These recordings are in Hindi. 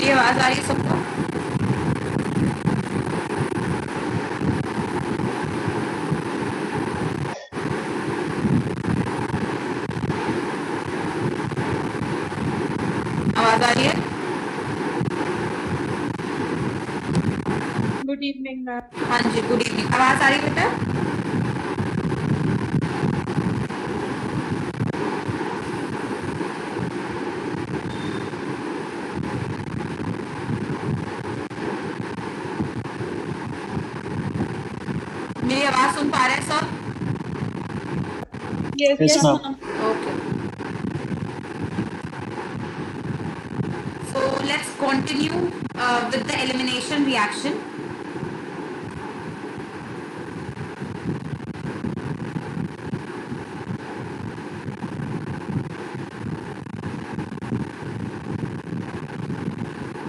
मेरी आवाज आ रही है सबको? आवाज आ रही है? Good evening ma'am. हाँ जी, गुड इवनिंग। आवाज आ रही है बेटा? मेरी आवाज सुन पा रहे हैं सब? Yes yes yes ma'am. Ma'am. Okay, so let's continue with the elimination reaction.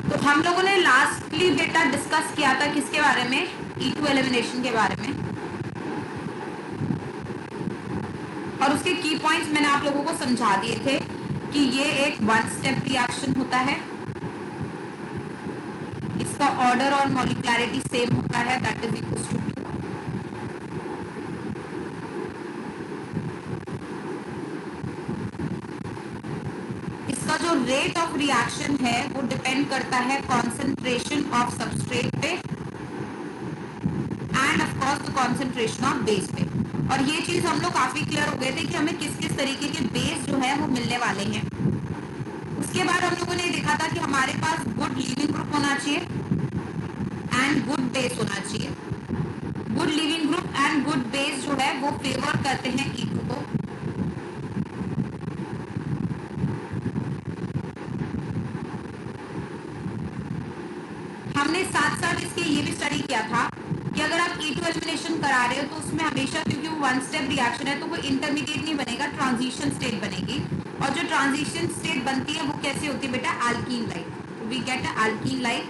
तो हम लोगों ने लास्टली बेटा डिस्कस किया था किसके बारे में? E2 एलिमिनेशन के बारे में, और उसके की पॉइंट्स मैंने आप लोगों को समझा दिए थे कि ये एक वन स्टेप रिएक्शन होता है, इसका ऑर्डर और मॉलिक्युलरिटी सेम होता है, दैट इज इक्वल टू 2। इसका जो रेट ऑफ रिएक्शन है वो डिपेंड करता है कॉन्सेंट्रेशन ऑफ सबस्ट्रेट पे end of course the concentration of base पे। और ये चीज हम लोग काफी क्लियर हो गए थे कि हमें किस किस तरीके के बेस जो है वो मिलने वाले हैं। उसके बाद हम लोगों ने देखा था कि हमारे पास गुड लीविंग ग्रुप होना चाहिए एंड गुड बेस होना चाहिए। Good leaving group and good base जो है वो फेवर करते हैं E2 को। हमने साथ साथ इसके ये भी स्टडी किया था कि अगर आप E2 एलिमिनेशन करा रहे हो तो उसमें हमेशा, क्योंकि वो वन स्टेप रिएक्शन है, तो वो इंटरमीडिएट नहीं बनेगा, ट्रांजिशन स्टेट बनेगी। और जो ट्रांजिशन स्टेट बनती है वो कैसे होती है बेटा? Alkene like. We get a alkene like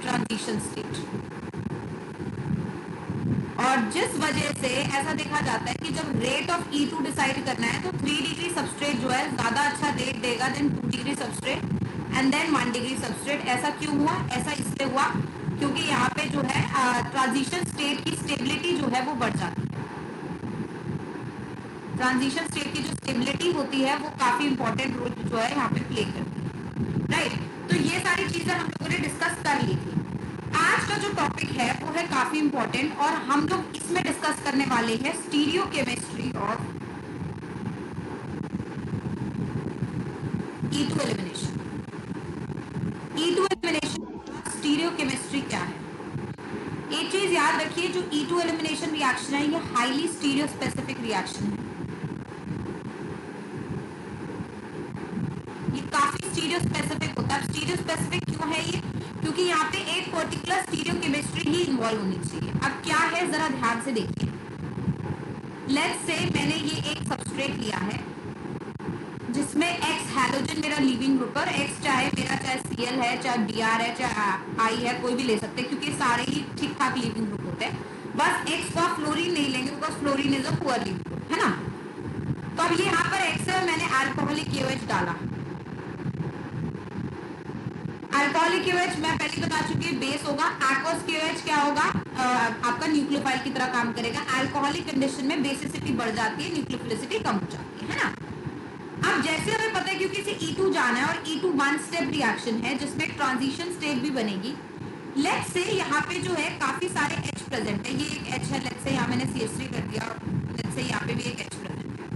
transition state. और जिस वजह से ऐसा देखा जाता है कि जब रेट ऑफ E2 डिसाइड करना है तो 3 डिग्री सबस्ट्रेट जो है ज्यादा अच्छा रेट देगा then 2 degree substrate and then 1 degree substrate. ऐसा क्यों हुआ? ऐसा इसलिए हुआ क्योंकि यहाँ पे जो है ट्रांजिशन स्टेट की स्टेबिलिटी जो है वो बढ़ जाती है। ट्रांजिशन स्टेट की जो स्टेबिलिटी होती है वो काफी इंपॉर्टेंट रोल जो है यहाँ पे प्ले करती है, राइट? तो ये सारी चीजें हम लोगों ने डिस्कस कर ली थी। आज का जो टॉपिक है वो है काफी इंपॉर्टेंट, और हम लोग इसमें डिस्कस करने वाले हैं stereo chemistry of E2 elimination. E2 elimination stereo chemistry क्या है? एक चीज याद रखिए, जो E2 एलिमिनेशन रिएक्शन है ये हाईली स्टीरियो स्पेसिफिक रिएक्शन है। ये काफी स्टीरियो स्पेसिफिक होता है। स्टीरियो स्पेसिफिक क्यों है ये? क्योंकि यहाँ पे एक पर्टिकुलर स्टीरियो केमिस्ट्री ही इन्वॉल्व होनी चाहिए। अब क्या है जरा ध्यान से देखिए। लेट्स से मैंने ये एक सबस्ट्रेट लिया है जिसमें X हैलोजन मेरा लीविंग ग्रुप है। X चाहे Cl है, चाहे Br है, चाहे I है, कोई भी ले सकते हैं क्योंकि सारे ही ठीक ठाक लीविंग ग्रुप होते हैं। बस X का फ्लोरीन नहीं लेंगे because fluorine is a poor leaving group, है ना? तो अब ये यहाँ पर X है, मैंने अल्कोहलिक KOH डाला। अल्कोहलिक KOH मैं पहले बता चुकी हूँ बेस होगा। एक्वस KOH क्या होगा? आपका न्यूक्लियोफाइल की तरह काम करेगा। अल्कोहलिक कंडीशन में बेसिसिटी बढ़ जाती है, न्यूक्लियोफिलिसिटी कम हो जाती है ना? अब जैसे हमें पता है क्योंकि इसे E2 जाना है और E2 वन स्टेप रिएक्शन है जिसमें ट्रांजिशन स्टेट भी बनेगी। लेट्स से यहाँ पे जो है काफी सारे H प्रेजेंट है। ये एक H है, लेट्स से यहाँ मैंने CH3 कर दिया, लेट्स से यहाँ पे भी एक H प्रेजेंट है।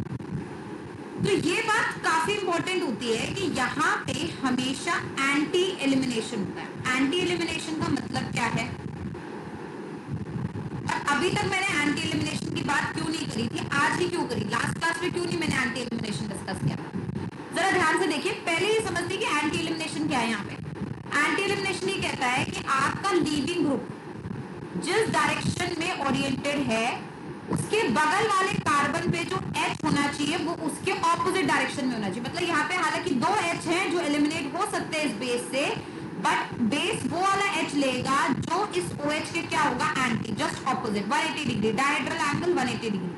तो ये बात काफी इंपॉर्टेंट होती है कि यहाँ पे हमेशा एंटी एलिमिनेशन होता है। एंटी एलिमिनेशन का मतलब क्या है? और अभी तक मैंने एंटी एलिमिनेशन की बात क्यों नहीं करी थी, आज ही क्यों करी? लास्ट क्लास में क्यों नहीं मैंने एंटी एलिमिनेशन डिस्कस किया? जरा ध्यान से देखिए। पहले ये समझती कि एंटी एलिमिनेशन क्या है। यहाँ पे एंटी एलिमिनेशन ये कहता है कि आपका लीविंग ग्रुप जिस डायरेक्शन में ओरिएंटेड है उसके बगल वाले कार्बन पे जो H होना चाहिए वो उसके ऑपोजिट डायरेक्शन में होना चाहिए। मतलब यहाँ पे हालांकि दो H हैं जो एलिमिनेट हो सकते हैं इस बेस से, बट बेस वो वाला H लेगा जो इस OH के क्या होगा? Anti, just opposite, 180 degree, dihedral angle 180 degree,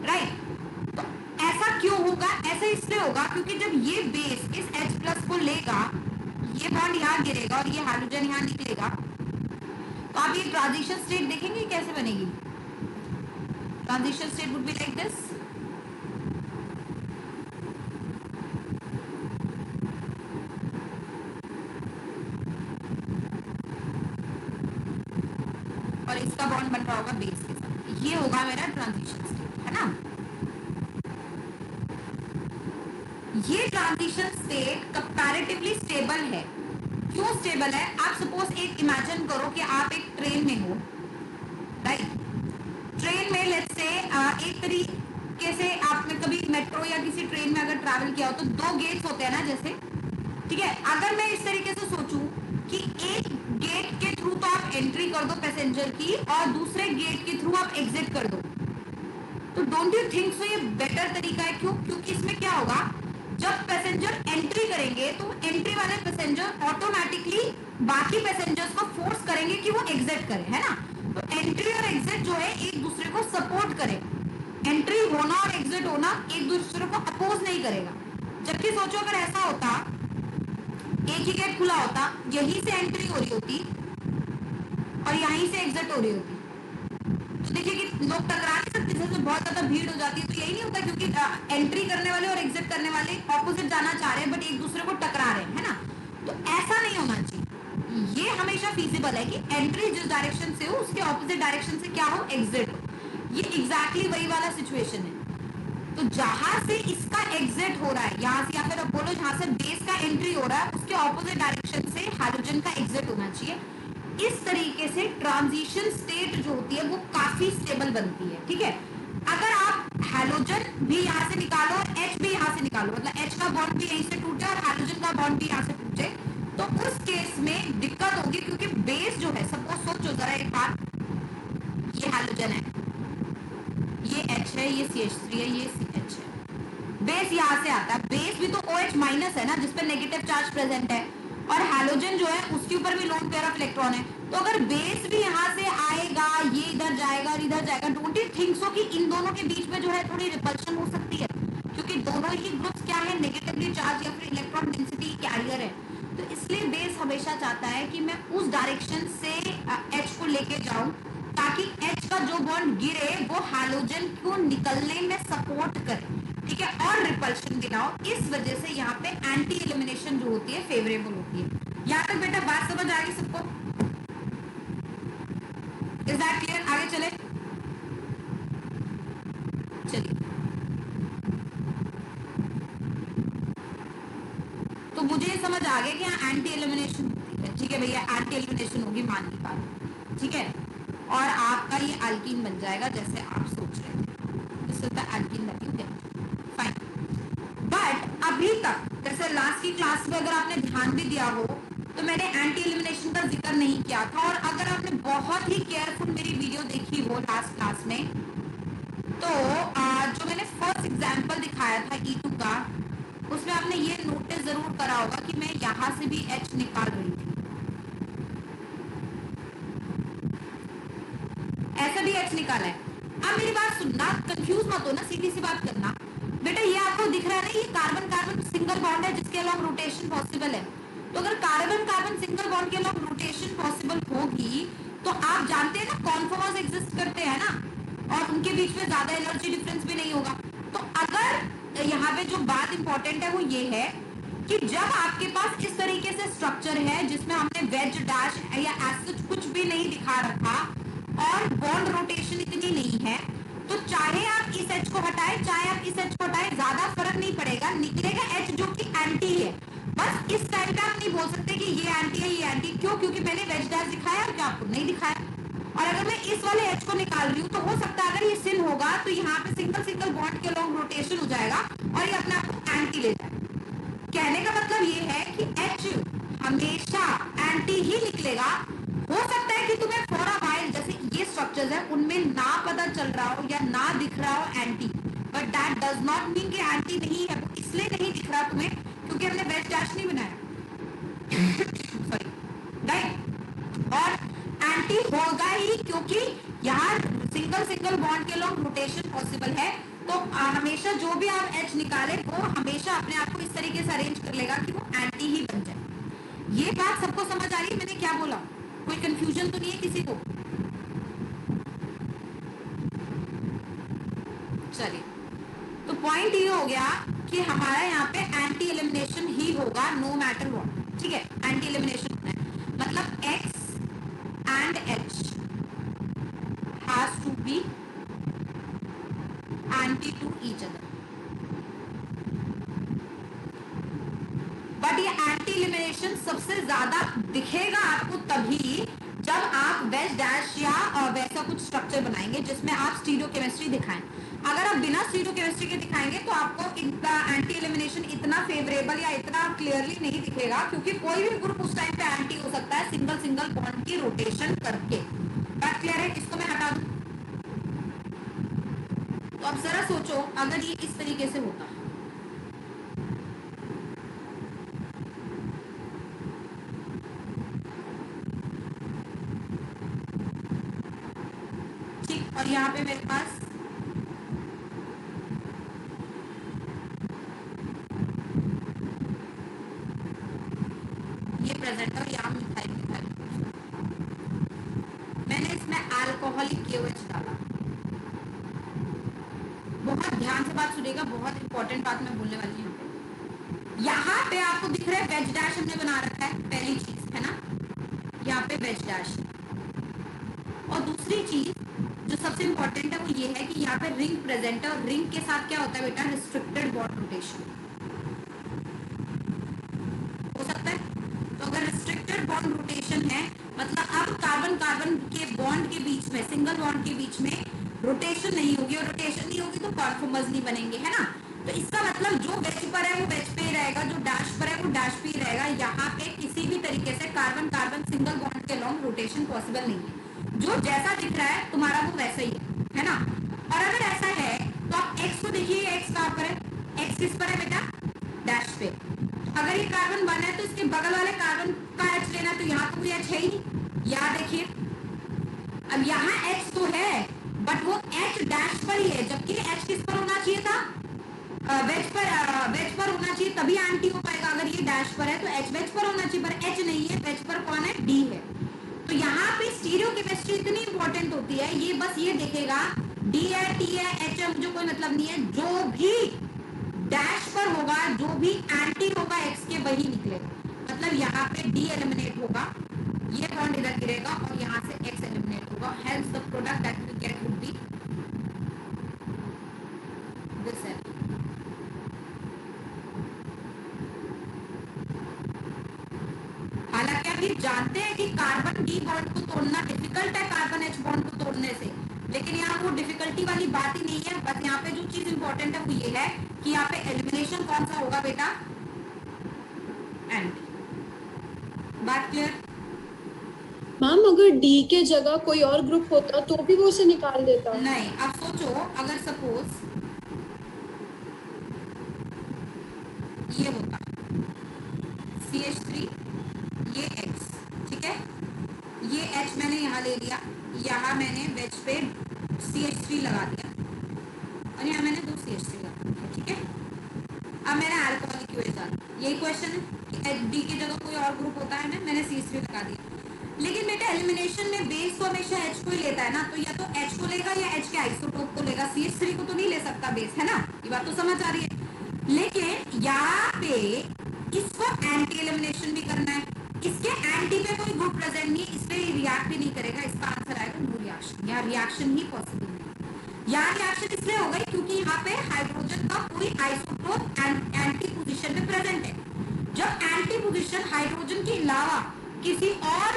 right? तो ऐसा क्यों होगा? ऐसा इसलिए होगा क्योंकि जब ये बेस इस H प्लस को लेगा, ये बॉन्ड यहाँ गिरेगा और ये हाइड्रोजन यहाँ निकलेगा, तो आप ये ट्रांजिशन स्टेट देखेंगे कैसे बनेगी। Transition state would be like this. और इसका बॉन्ड बन रहा होगा बेस के साथ, ये होगा मेरा ट्रांजिशन स्टेट, है ना। ये ट्रांजिशन स्टेट कंपैरेटिवली स्टेबल है। क्यों स्टेबल है? आप सपोज एक इमेजिन करो कि आप एक ट्रेन में हो, राइट। ट्रेन में लेट्स से एक तरीके से आपने कभी मेट्रो या किसी ट्रेन में अगर ट्रैवल किया हो तो 2 गेट्स होते हैं ना, जैसे, ठीक है। अगर मैं इस तरीके से सोचूं कि एक गेट के थ्रू तो आप एंट्री कर दो पैसेंजर की और दूसरे गेट के थ्रू आप एग्जिट कर दो, तो डोंट यू थिंक सो ये बेटर तरीका है? क्यों? क्योंकि इसमें क्या होगा, जब पैसेंजर एंट्री करेंगे तो एंट्री वाले पैसेंजर ऑटोमेटिकली बाकी पैसेंजर्स को फोर्स करेंगे कि वो एग्जिट करें, है ना। तो एंट्री और एग्जिट जो है एक दूसरे को सपोर्ट करें, एंट्री होना और एग्जिट होना एक दूसरे को अपोज नहीं करेगा। जबकि सोचो अगर ऐसा होता, एक ही गेट खुला होता, यहीं से एंट्री हो रही होती और यहीं से एग्जिट हो रही होती, तो देखिए कि लोग टकरा नहीं सकते, जैसे बहुत ज्यादा भीड़ हो जाती है तो यही नहीं होता, क्योंकि एंट्री करने वाले और एग्जिट करने वाले ऑपोजिट जाना चाह रहे हैं बट एक दूसरे को टकरा रहे हैं, है ना। तो ऐसा नहीं होना चाहिए। ये हमेशा फीजिबल है कि एंट्री जिस डायरेक्शन से हो उसके ऑपोजिट डायरेक्शन से क्या हो, एग्जिट हो। ये एग्जैक्टली वही वाला सिचुएशन है। तो जहां से इसका एग्जिट हो रहा है, यहाँ से या फिर बोलो जहां से बेस का एंट्री हो रहा है उसके ऑपोजिट डायरेक्शन से हाइड्रोजन का एग्जिट होना चाहिए। इस तरीके से ट्रांजिशन स्टेट जो होती है वो काफी स्टेबल बनती है, ठीक है। अगर आप हाइड्रोजन भी यहाँ से निकालो और H भी यहाँ से निकालो, मतलब H का बॉन्ड भी यहीं से टूटे और हाइड्रोजन का बॉन्ड भी यहाँ से टूटे, तो उस केस में दिक्कत होगी, क्योंकि बेस जो है, सपोज सोचो जरा एक बार, ये हाइड्रोजन है, ये H है, ये CH3 है, ये CH है, बेस यहाँ से आता है। बेस भी तो OH माइनस है ना, जिसपे नेगेटिव चार्ज प्रेजेंट है, और हैलोजन जो है उसके ऊपर भी लोन पेयर ऑफ इलेक्ट्रॉन है। तो अगर बेस भी यहाँ से आएगा, ये इधर जाएगा और इधर जाएगा, डोंट यू थिंक सो कि इन दोनों के बीच में जो है थोड़ी रिपल्शन हो सकती है, क्योंकि दोनों ही ग्रुप्स क्या है, नेगेटिवली चार्ज या फिर इलेक्ट्रॉन डेंसिटी कैरियर है। तो इसलिए बेस हमेशा चाहता है कि मैं उस डायरेक्शन से H को लेके जाऊं ताकि H का जो बॉन्ड गिरे वो हैलोजन को निकलने में सपोर्ट करे, ठीक है, और रिपल्शन भी ना हो। इस वजह से यहाँ पे एंटी एलिमिनेशन जो होती है फेवरेबल होती है। यहाँ तक बेटा बात समझ आ गई सबको? Is that clear? आगे चले, चलिए। तो मुझे ये समझ आ गया कि यहाँ एंटी एलिमिनेशन होती है, ठीक है भैया, एंटी एलिमिनेशन होगी, मान ली बात, ठीक है। और आपका ये अल्कीन बन जाएगा जैसे आप सोच रहे थे, this is the alkyne that you get, fine. But अभी तक जैसे लास्ट की क्लास में अगर आपने ध्यान भी दिया हो तो मैंने एंटी एलिमिनेशन का जिक्र नहीं किया था, और अगर आपने बहुत ही केयरफुल मेरी वीडियो देखी हो लास्ट क्लास में, तो जो मैंने फर्स्ट एग्जांपल दिखाया था E2 का, उसमें आपने ये नोटिस जरूर करा होगा कि मैं यहां से भी H निकाल रही थी, ऐसा भी H निकाला है। अब मेरी बात सुनना, कंफ्यूज मत होना, सीधी सी बात करना बेटा। ये आपको दिख रहा है ना, ये कार्बन कार्बन सिंगल बॉन्ड है जिसके अलॉन्ग रोटेशन पॉसिबल है। तो अगर कार्बन कार्बन सिंगल बॉन्ड के अलॉन्ग रोटेशन पॉसिबल होगी तो आप जानते हैं ना कॉन्फॉर्मर्स एग्जिस्ट करते हैं ना, और उनके बीच में ज्यादा एनर्जी डिफरेंस भी नहीं होगा। तो अगर यहाँ पे जो बात इंपॉर्टेंट है वो ये है कि जब आपके पास इस तरीके से स्ट्रक्चर है जिसमें हमने वेज डैश या एज कुछ भी नहीं दिखा रखा और बॉन्ड रोटेशन इतनी नहीं है, तो चाहे आप इस H को हटाएं चाहे आप इस H को हटाएं, ज्यादा फर्क नहीं पड़ेगा, निकलेगा H जो कि एंटी है। बस इस टाइम पे आप नहीं बोल सकते कि ये एंटी है ये एंटी, क्यों? क्योंकि मैंने वेज डैश दिखाया और क्या आपको नहीं दिखाया। और अगर मैं इस वाले H को निकाल रही हूँ तो हो सकता है अगर ये सिन होगा तो यहाँ पे सिंगल सिंगल बॉन्ड के लॉन्ग रोटेशन हो जाएगा और ये अपने आप को एंटी ले जाएगा। कहने का मतलब ये है कि H हमेशा एंटी ही निकलेगा। हो सकता है कि तुम्हें फॉर अ व्हाइल जैसे ये स्ट्रक्चर्स है उनमें ना पता चल रहा हो या ना दिख रहा हो anti, but that does not mean कि एंटी नहीं है। इसलिए नहीं दिख रहा तुम्हें क्योंकि हमने वेज डैश नहीं बनाया सॉरी, राइट। और एंटी होगा ही क्योंकि यहाँ सिंगल सिंगल बॉन्ड के लॉन्ग रोटेशन पॉसिबल है। तो हमेशा जो भी आप H निकाले वो हमेशा अपने आप को इस तरीके से अरेंज कर लेगा कि वो एंटी ही बन जाए। ये बात सबको समझ आ रही है मैंने क्या बोला? कोई कंफ्यूजन तो नहीं है किसी को? चलिए, तो पॉइंट ये हो गया कि हमारा यहाँ पे एंटी एलिमिनेशन ही होगा नो मैटर व्हाट। ठीक है, एंटी एलिमिनेशन होना है, मतलब X and H has to be anti to each other. But ये एंटी एलिमिनेशन सबसे ज्यादा दिखेगा आपको तभी जब आप वेज डैश या वैसा कुछ स्ट्रक्चर बनाएंगे जिसमें आप स्टीरियोकेमिस्ट्री दिखाएं। अगर आप बिना स्टीरियोकेमिस्ट्री के दिखाएंगे तो आपको इतना एंटी एलिमिनेशन इतना फेवरेबल या इतना क्लियरली नहीं दिखेगा, क्योंकि कोई भी ग्रुप उस टाइम पे एंटी हो सकता है सिंगल सिंगल बॉन्ड की रोटेशन करके। बात क्लियर है? इसको मैं हटा दूं। तो अब जरा सोचो अगर ये इस तरीके से होता, ठीक, और यहाँ पे मेरे पास ये प्रेजेंट है, यहाँ मिथाइल मिथाइल, मैंने इसमें अल्कोहलिक KOH डाला। बहुत ध्यान से बात सुनिएगा, बहुत इंपॉर्टेंट बात मैं बोलने वाली हूँ। यहाँ पे आपको दिख रहा है वेज डैश हमने बना रखा है, पहली चीज है ना, यहाँ पे वेज डैश। और दूसरी चीज जो सबसे इंपॉर्टेंट है वो ये है कि यहाँ पे रिंग प्रेजेंट है, और रिंग के साथ क्या होता है बेटा? रिस्ट्रिक्टेड बॉन्ड रोटेशन हो सकता है। तो अगर रिस्ट्रिक्टेड बॉन्ड रोटेशन है मतलब अब कार्बन कार्बन के बॉन्ड के बीच में, सिंगल बॉन्ड के बीच में रोटेशन नहीं होगी, और रोटेशन नहीं होगी तो कॉन्फॉर्मर्स नहीं बनेंगे, है ना। तो इसका मतलब जो वेज पर है वो वेज पे ही रहेगा, जो डैश पर है वो डैश पे ही रहेगा। यहाँ पे किसी भी तरीके से कार्बन कार्बन सिंगल बॉन्ड के लॉन्ग रोटेशन पॉसिबल नहीं है। जो जैसा दिख रहा है तुम्हारा वो वैसा ही है ना। और अगर ऐसा है तो आप एक्स को देखिए, एक्स कहाँ पर है? एक्स किस पर है बेटा? डैश पे। अगर ये कार्बन 1 है तो इसके बगल वाले कार्बन का एच लेना, तो यहाँ तो कोई एच है ही नहीं। यहाँ देखिए, अब यहाँ एच तो है बट वो एच डैश पर ही है, जबकि एच किस पर होना चाहिए था? वेज पर होना चाहिए, तभी एंटी हो पाएगा। अगर ये डैश पर है तो एच वेज पर होना चाहिए, पर एच नहीं है, वेज पर कौन है? डी है। तो यहाँ पे स्टीरियोकेमिस्ट्री इतनी इंपॉर्टेंट होती है, ये बस ये देखेगा डी है, टी है, एच है, मुझे कोई मतलब नहीं है। जो भी डैश पर होगा, जो भी एंटी होगा एक्स के, वही निकलेगा। मतलब यहाँ पे डी एलिमिनेट होगा, ये बॉन्ड इधर गिरेगा और यहाँ से एक्स एलिमिनेट होगा। Hence the product that we get would be this है। हालांकि आप ये जानते हैं कि कार्बन डी बॉन्ड को तोड़ना डिफिकल्ट है कार्बन एच बॉन्ड को तोड़ने से, लेकिन यहाँ वो डिफिकल्टी वाली बात ही नहीं है। बस यहाँ पे जो चीज इंपॉर्टेंट है वो ये है कि यहाँ पे एलिमिनेशन कौन सा होगा बेटा? एंटी। बात क्लियर? मैम अगर डी के जगह कोई और ग्रुप होता तो भी वो उसे निकाल देता। नहीं, अब सोचो अगर सपोज ये होता CH3, ये X, ठीक है, ये H मैंने यहाँ ले लिया, यहाँ मैंने वेज पे CH3 लगा दिया और यहाँ मैंने 2 CH3 लगा दिया, ठीक है। अब मैंने अल्कोहलिक KOH डाला, यही क्वेश्चन है कि D की जगह कोई और ग्रुप होता है ना, मैंने CH3 लगा दिया। लेकिन बेटा एलिमिनेशन में बेस तो हमेशा H को ही लेता है ना, तो या तो H को लेगा या H के आइसोटोप को लेगा, CH3 को तो नहीं ले सकता बेस, है ना। ये बात तो समझ आ रही है। लेकिन यहाँ पे इसको एंटी एलिमिनेशन भी करना है, इसके एंटी पे कोई ग्रुप प्रेजेंट नहीं है, इसलिए रिएक्ट भी नहीं करेगा। इसका आंसर आएगा नो रिएक्शन। यहाँ रिएक्शन ही पॉसिबल नहीं। यहाँ रिएक्शन इसलिए हो गई क्योंकि यहाँ पे हाइड्रोजन का कोई आइसोटोप एंटी पोजीशन में प्रेजेंट है। जब एंटी पोजीशन हाइड्रोजन के अलावा किसी और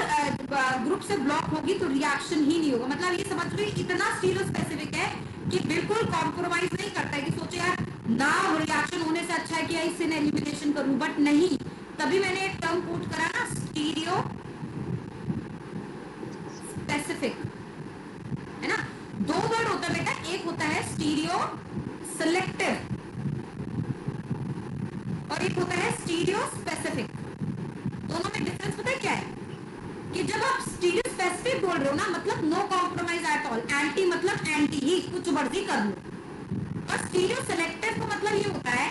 ग्रुप से ब्लॉक होगी तो रिएक्शन ही नहीं होगा। मतलब ये समझ लो इतना स्टीरियो स्पेसिफिक है कि बिल्कुल कॉम्प्रोमाइज नहीं करता है कि सोचे यार ना रिएक्शन होने से अच्छा है कि इससे एलिमिनेशन करूं, बट नहीं। तभी मैंने एक टर्म कोट करा ना, स्टीरियो स्पेसिफिक, है ना। 2 वर्ड होता है बेटा, एक होता है स्टीरियो सिलेक्टिव और एक होता है स्टीरियो स्पेसिफिक। दोनों में डिफरेंस पता है क्या है? कि जब आप स्टीरियो स्पेसिफिक बोल रहे हो ना, मतलब no compromise at all, anti मतलब एंटी ही, कुछ मर्जी कर लो। और स्टीरियो सिलेक्टिव का मतलब ये होता है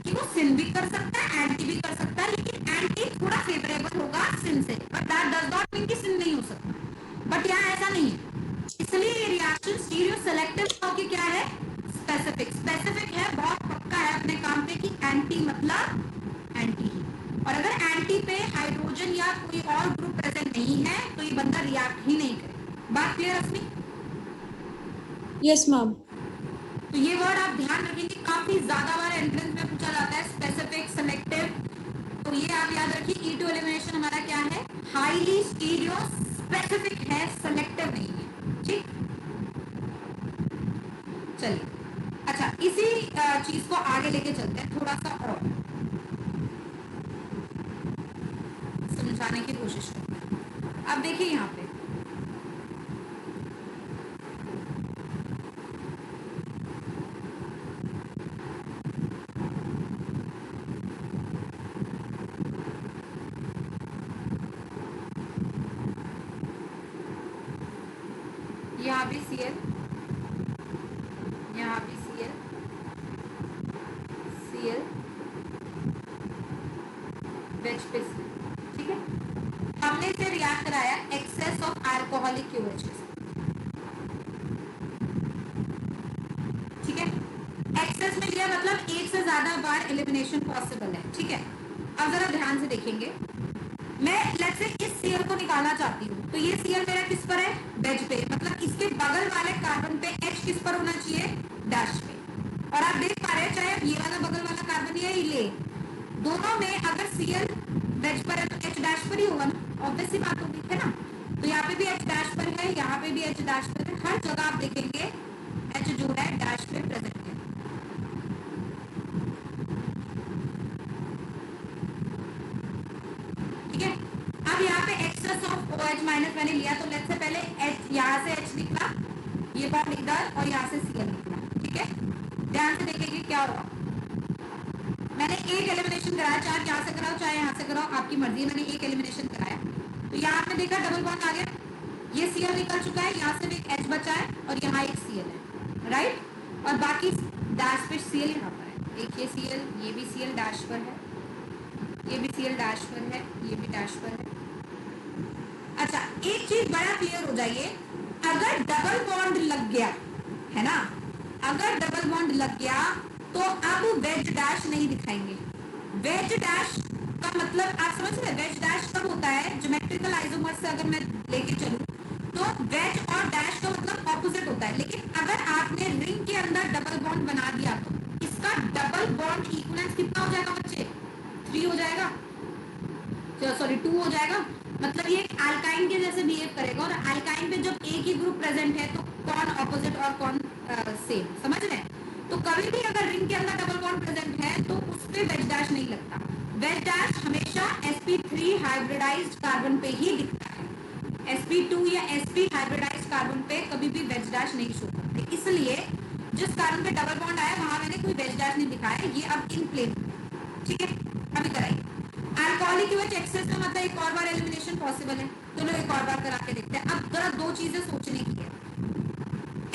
कि वो सिन भी कर सकता है, एंटी भी कर सकता है, लेकिन एंटी थोड़ा फेवरेबल होगा सिन से, but that does not mean कि सिन नहीं हो सकता, बट यहाँ ऐसा नहीं है, इसलिए ये रिएक्शन स्टीरियो सेलेक्टिव होके क्या है, स्पेसिफिक। स्पेसिफिक है, बहुत पक्का है अपने काम पे कि एंटी मतलब एंटी ही, और अगर एंटी पे हाइड्रोजन या कोई और ग्रुप प्रेजेंट नहीं है तो ये बंदा रिएक्ट ही नहीं करेगा। बात क्लियर रश्मि? Yes ma'am. तो ये वर्ड आप ध्यान रखेंगे, काफी ज्यादा बार एंट्रेंस में पूछा जाता है, स्पेसिफिक, सेलेक्टिव। तो ये आप याद रखिए, E2 एलिमिनेशन हमारा क्या है, हाईली स्टीरियो स्पेसिफिक है, सेलेक्टिव नहीं है। ठीक, चलिए अच्छा, इसी चीज को आगे लेके चलते हैं, थोड़ा सा और समझाने की कोशिश करते हैं। अब देखिए यहाँ पे यहाँ भी Cl, यहाँ भी Cl, Cl, वेज पे Cl, ठीक है। हमने इसे रिएक्ट कराया एक्सेस ऑफ अल्कोहलिक QH के साथ, ठीक है। एक्सेस में लिया मतलब एक से ज्यादा बार एलिमिनेशन पॉसिबल है, ठीक है। अब जरा ध्यान से देखेंगे, मैं लेट्स से इस Cl को निकालना चाहती हूँ, तो ये Cl मेरा किस पर है, वेज पे, मतलब इसके बगल वाले कार्बन पे H किस पर होना चाहिए, डैश पे। और आप देख पा रहे हैं, चाहे ये वाला बगल वाला कार्बन या ये, दोनों में अगर Cl वेज पर है तो H डैश पर ही होगा ना, ऑब्वियस सी बात होगी, है ना। तो यहाँ पे भी H डैश पर है, यहाँ पे भी H डैश पर है, हर जगह आप देखेंगे H जो है डैश पे प्रेजेंट है। ठीक है, अब यहाँ पे एक्सेस ऑफ OH माइनस मैंने लिया, तो लेट्स से पहले H, यहाँ से H निकला, ये बॉन्ड इधर, और यहाँ से Cl निकला, ठीक है। ध्यान से देखेंगे क्या होगा, मैंने एक एलिमिनेशन कराया, चाहे यहाँ से कराओ चाहे यहाँ से कराओ, आपकी मर्जी है, मैंने एक एलिमिनेशन कराया, तो यहाँ पे देखा डबल बॉन्ड आ गया, ये Cl निकल चुका है, यहाँ से भी H बचा है, और यहाँ एक Cl है, राइट। और बाकी डैश पे Cl यहाँ पर है, एक ये Cl, ये भी Cl डैश पर है, ये भी Cl डैश पर है, ये भी डैश पर है। अच्छा, एक चीज बड़ा क्लियर हो जाइए, अगर डबल बॉन्ड लग गया है ना, अगर डबल बॉन्ड लग गया तो अब वेज डैश नहीं दिखाएंगे। वेज डैश का मतलब आप समझ रहे, वेज डैश कब होता है, ज्योमेट्रिकल आइसोमर से अगर मैं लेके चलूं तो वेज और डैश का मतलब ऑपोजिट होता है, लेकिन अगर आपने रिंग के अंदर डबल बॉन्ड बना दिया तो इसका डबल बॉन्ड इक्विवेलेंस कितना हो जाएगा बच्चे, 3 हो जाएगा, सॉरी 2 हो जाएगा। मतलब ये एक अल्काइन के जैसे बिहेव करेगा, और अल्काइन पे जब एक ही ग्रुप प्रेजेंट है तो कौन ऑपोजिट और कौन सेम, समझ रहे हैं। तो कभी भी अगर रिंग के अंदर डबल बॉन्ड प्रेजेंट है तो उस पे वेज डैश नहीं लगता, वेज डैश हमेशा sp3 हाइब्रिडाइज्ड कार्बन पे ही दिखता है, sp2 या sp हाइब्रिडाइज्ड कार्बन पे कभी भी वेज डैश नहीं शो करते, इसलिए जिस कार्बन पे डबल बॉन्ड आया वहां मैंने कोई वेज डैश नहीं दिखाया, ये अब इन प्लेन, ठीक है। अभी कराइए, अल्कोहलिक QH एक्सेस में मतलब एक और बार एलिमिनेशन पॉसिबल है, चलो एक और बार करा के देखते हैं। अब जरा दो चीजें सोचने की है,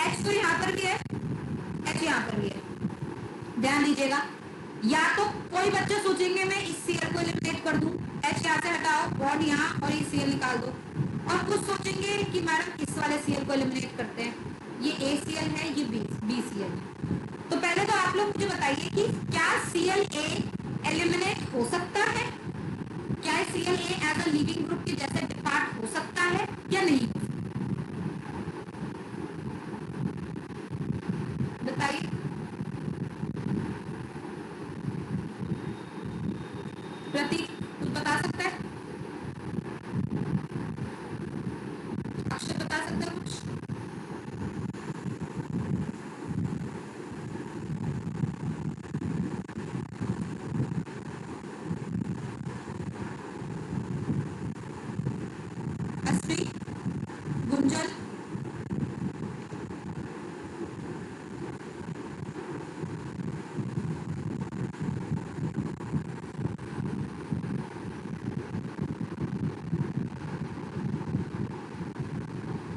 H तो यहाँ पर भी है, H यहाँ पर भी है, ध्यान दीजिएगा। या तो कोई बच्चे सोचेंगे मैं इस Cl को एलिमिनेट कर दूं, H यहाँ से हटाओ, बॉन्ड यहाँ, और ये Cl निकाल दो, और कुछ सोचेंगे कि मैडम इस वाले Cl को एलिमिनेट करते हैं, ये ACl है, ये BCl है। तो पहले तो आप लोग मुझे बताइए कि क्या Cla एलिमिनेट हो सकता है, क्या Cla as a living group के जैसे डिपार्ट हो सकता है या नहीं, बताइए। प्रतीक कुछ बता सकता है, अक्षय बता सकता है कुछ, अश्वी, गुंजन,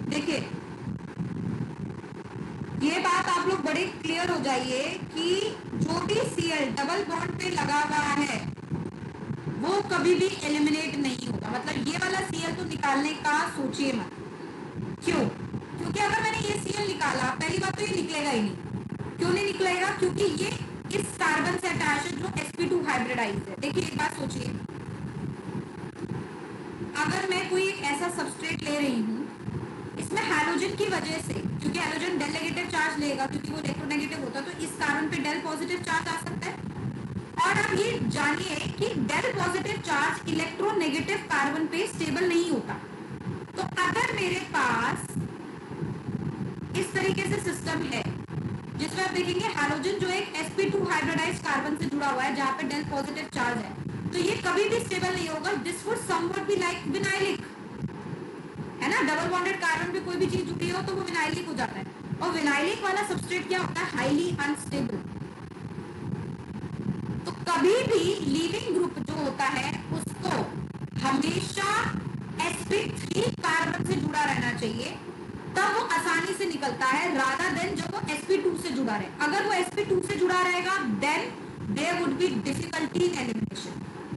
देखिए ये बात आप लोग बड़े क्लियर हो जाइए कि जो भी Cl डबल बॉन्ड पे लगा हुआ है वो कभी भी एलिमिनेट नहीं होगा, मतलब ये वाला Cl तो निकालने का सोचिए मत। क्यों? क्योंकि अगर मैंने ये Cl निकाला, पहली बात तो ये निकलेगा ही नहीं। क्यों नहीं निकलेगा? क्योंकि ये इस कार्बन से अटैच है जो sp2 हाइब्रिडाइज है। देखिए एक बात सोचिए, अगर मैं कोई एक ऐसा सबस्ट्रेट ले रही हूँ, इसमें हैलोजन की वजह से, क्योंकि हैलोजन डेल नेगेटिव चार्ज लेगा क्योंकि वो इलेक्ट्रोनेगेटिव होता है, तो इस कार्बन पे डेल पॉजिटिव चार्ज आ सकता है। और अब ये जानिए कि डेल पॉजिटिव चार्ज इलेक्ट्रोनेगेटिव कार्बन पे स्टेबल नहीं होता। तो अगर मेरे पास इस तरीके से सिस्टम है जिसमें आप देखेंगे हैलोजन जो एक sp2 हाइब्रिडाइज्ड कार्बन से जुड़ा हुआ है जहां पे डेल पॉजिटिव चार्ज है, तो ये कभी भी स्टेबल नहीं होगा। This would somewhat be like vinylic, है ना। डबल बॉन्डेड कार्बन पे कोई भी चीज जुड़ी हो तो वो विनाइलिक हो जाता है, और विनाइलिक वाला सबस्ट्रेट क्या होता है? Highly unstable. तो कभी भी लीविंग ग्रुप जो होता है उसको हमेशा sp3 कार्बन से जुड़ा रहना चाहिए, तब वो आसानी से निकलता है, रादर देन जब वो sp2 से जुड़ा रहे। अगर वो sp2 से जुड़ा रहेगा then there would be difficulty in elimination.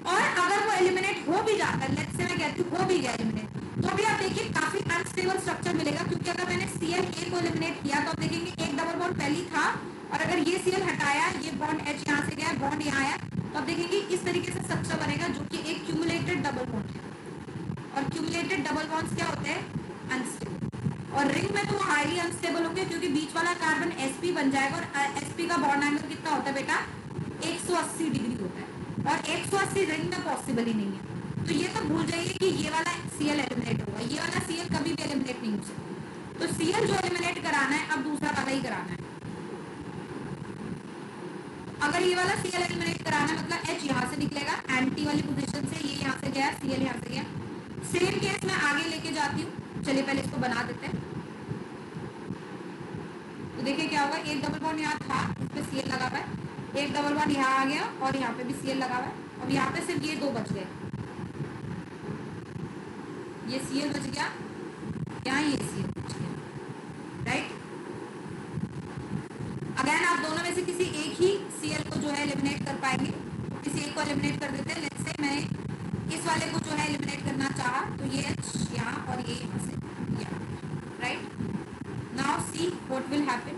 और अगर वो एलिमिनेट हो भी जाता है, लेट्स से मैं कहती हूँ हो भी गया एलिमिनेट, तो भी आप देखिए काफी अनस्टेबल स्ट्रक्चर मिलेगा, क्योंकि अगर मैंने Cl को एलिमिनेट किया तो आप देखेंगे एक डबल बॉन्ड पहले था, और अगर ये Cl हटाया, ये बॉन्ड H यहाँ से गया, बॉन्ड यहाँ आया, तो आप देखेंगे इस तरीके से स्ट्रक्चर बनेगा जो कि एक क्यूमुलेटेड डबल बॉन्ड है। और क्यूमुलेटेड डबल बॉन्ड्स क्या होते हैं? अनस्टेबल। और रिंग में तो वो हाईली अनस्टेबल होंगे क्योंकि बीच वाला कार्बन sp बन जाएगा, और sp का बॉन्ड एंगल कितना होता है बेटा? 180 डिग्री होता है, और 180 रिंग में पॉसिबल ही नहीं है। तो ये तो भूल जाइए कि ये वाला Cl एलिमिनेट होगा, ये वाला Cl कभी भी एलिमिनेट नहीं हो सकता। तो Cl जो एलिमिनेट कराना है अब दूसरा वाला ही कराना है। अगर ये वाला Cl एलिमिनेट कराना है मतलब H यहाँ से निकलेगा एंटी वाली पोजीशन से, ये यहाँ से गया, Cl यहाँ से गया। सेम केस मैं आगे लेके जाती हूँ, चलिए पहले इसको बना देते हैं। तो देखिए क्या होगा, एक डबल बॉन्ड यहाँ था, इस पे Cl लगा हुआ है, एक डबल बॉन्ड यहाँ आ गया और यहाँ पे भी Cl लगा हुआ है। अब यहाँ पे सिर्फ ये दो बच गए, ये Cl बच गया, यहाँ ये Cl बच गया, राइट। अगेन आप दोनों में से किसी एक ही Cl को जो है एलिमिनेट कर पाएंगे, किसी एक को एलिमिनेट कर देते हैं। लेट्स से मैं इस वाले को जो है एलिमिनेट करना चाहा, तो ये H यहाँ और ये यहाँ से यहाँ, right. Now see what will happen,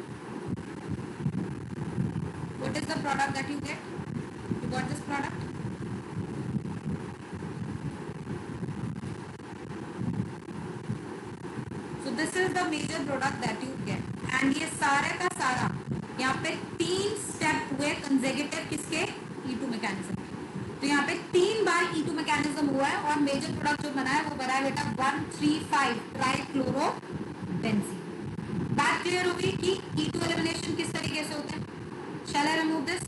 what is the product that you get? You got this product. So this is the major product that you get, and ये सारे का सारा यहाँ पे 3 स्टेप हुए कंसेक्यूटिव किसके? E2 mechanism. तो यहाँ पे 3 बार E2 मैकेनिज्म हुआ है, और मेजर प्रोडक्ट जो बना है वो बना है बेटा 1,3,5 ट्राइक्लोरोबेंजीन। बात क्लियर होगी कि E2 एलिमिनेशन किस तरीके से होता है? Shall I remove this?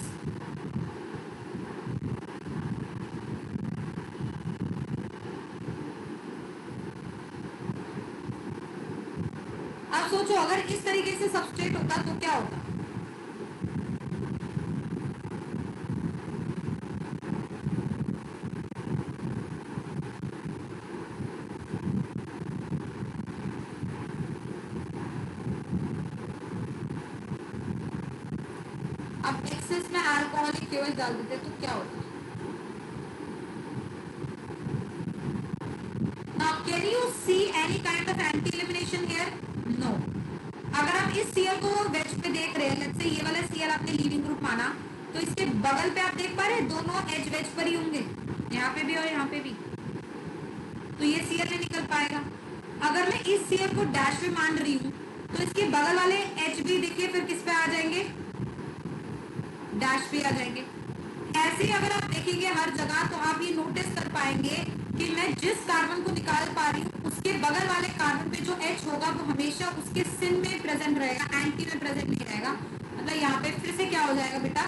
अब सोचो अगर इस तरीके से सबस्ट्रेट होता तो क्या होता? अब एक्सेस में अल्कोहलिक केवल डाल देते तो क्या होता? Now can you see any kind of anti elimination here? No. अगर आप इस Cl को वेज पे देख रहे हैं, लेट्स से ये वाला Cl आपने लीविंग ग्रुप माना, तो इसके बगल पे आप देख पा रहे हैं दोनों एज वेज पर ही होंगे, यहाँ पे भी और यहाँ पे भी, तो ये Cl नहीं निकल पाएगा। अगर मैं इस Cl को डैश पे मान रही हूँ तो इसके बगल वाले H भी देखिए फिर किस पे आ जाएंगे? डैश पे आ जाएंगे। ऐसे ही अगर आप देखेंगे हर जगह तो आप ये नोटिस कर पाएंगे कि मैं जिस कार्बन को निकाल पा रही हूँ उसके बगल वाले कार्बन पे जो H होगा वो हमेशा उसके सिन में प्रेजेंट रहेगा, एंटी में प्रेजेंट नहीं रहेगा। मतलब यहाँ पे फिर से क्या हो जाएगा बेटा?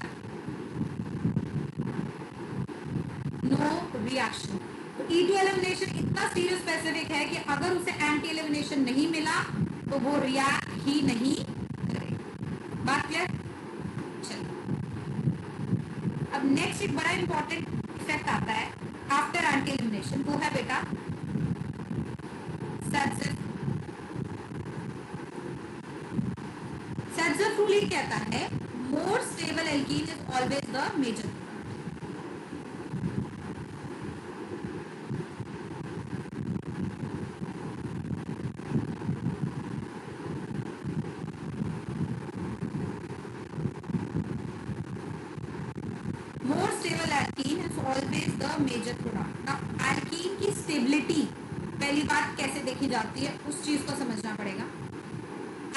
No reaction. तो E2 एलिमिनेशन इतना स्टीरियो स्पेसिफिक है कि अगर उसे एंटी एलिमिनेशन नहीं मिला तो वो रिएक्ट ही नहीं करेगा। बात क्लियर? चलिए अब नेक्स्ट एक बड़ा इंपॉर्टेंट इफेक्ट आता है आफ्टर एंटी एलिमिनेशन, वो है बेटा Sadzeff रूल ये कहता है more stable alkene is always the major. alkene is always the major product. Now alkene की stability पहली बात कैसे देखी जाती है उस चीज को समझना पड़ेगा.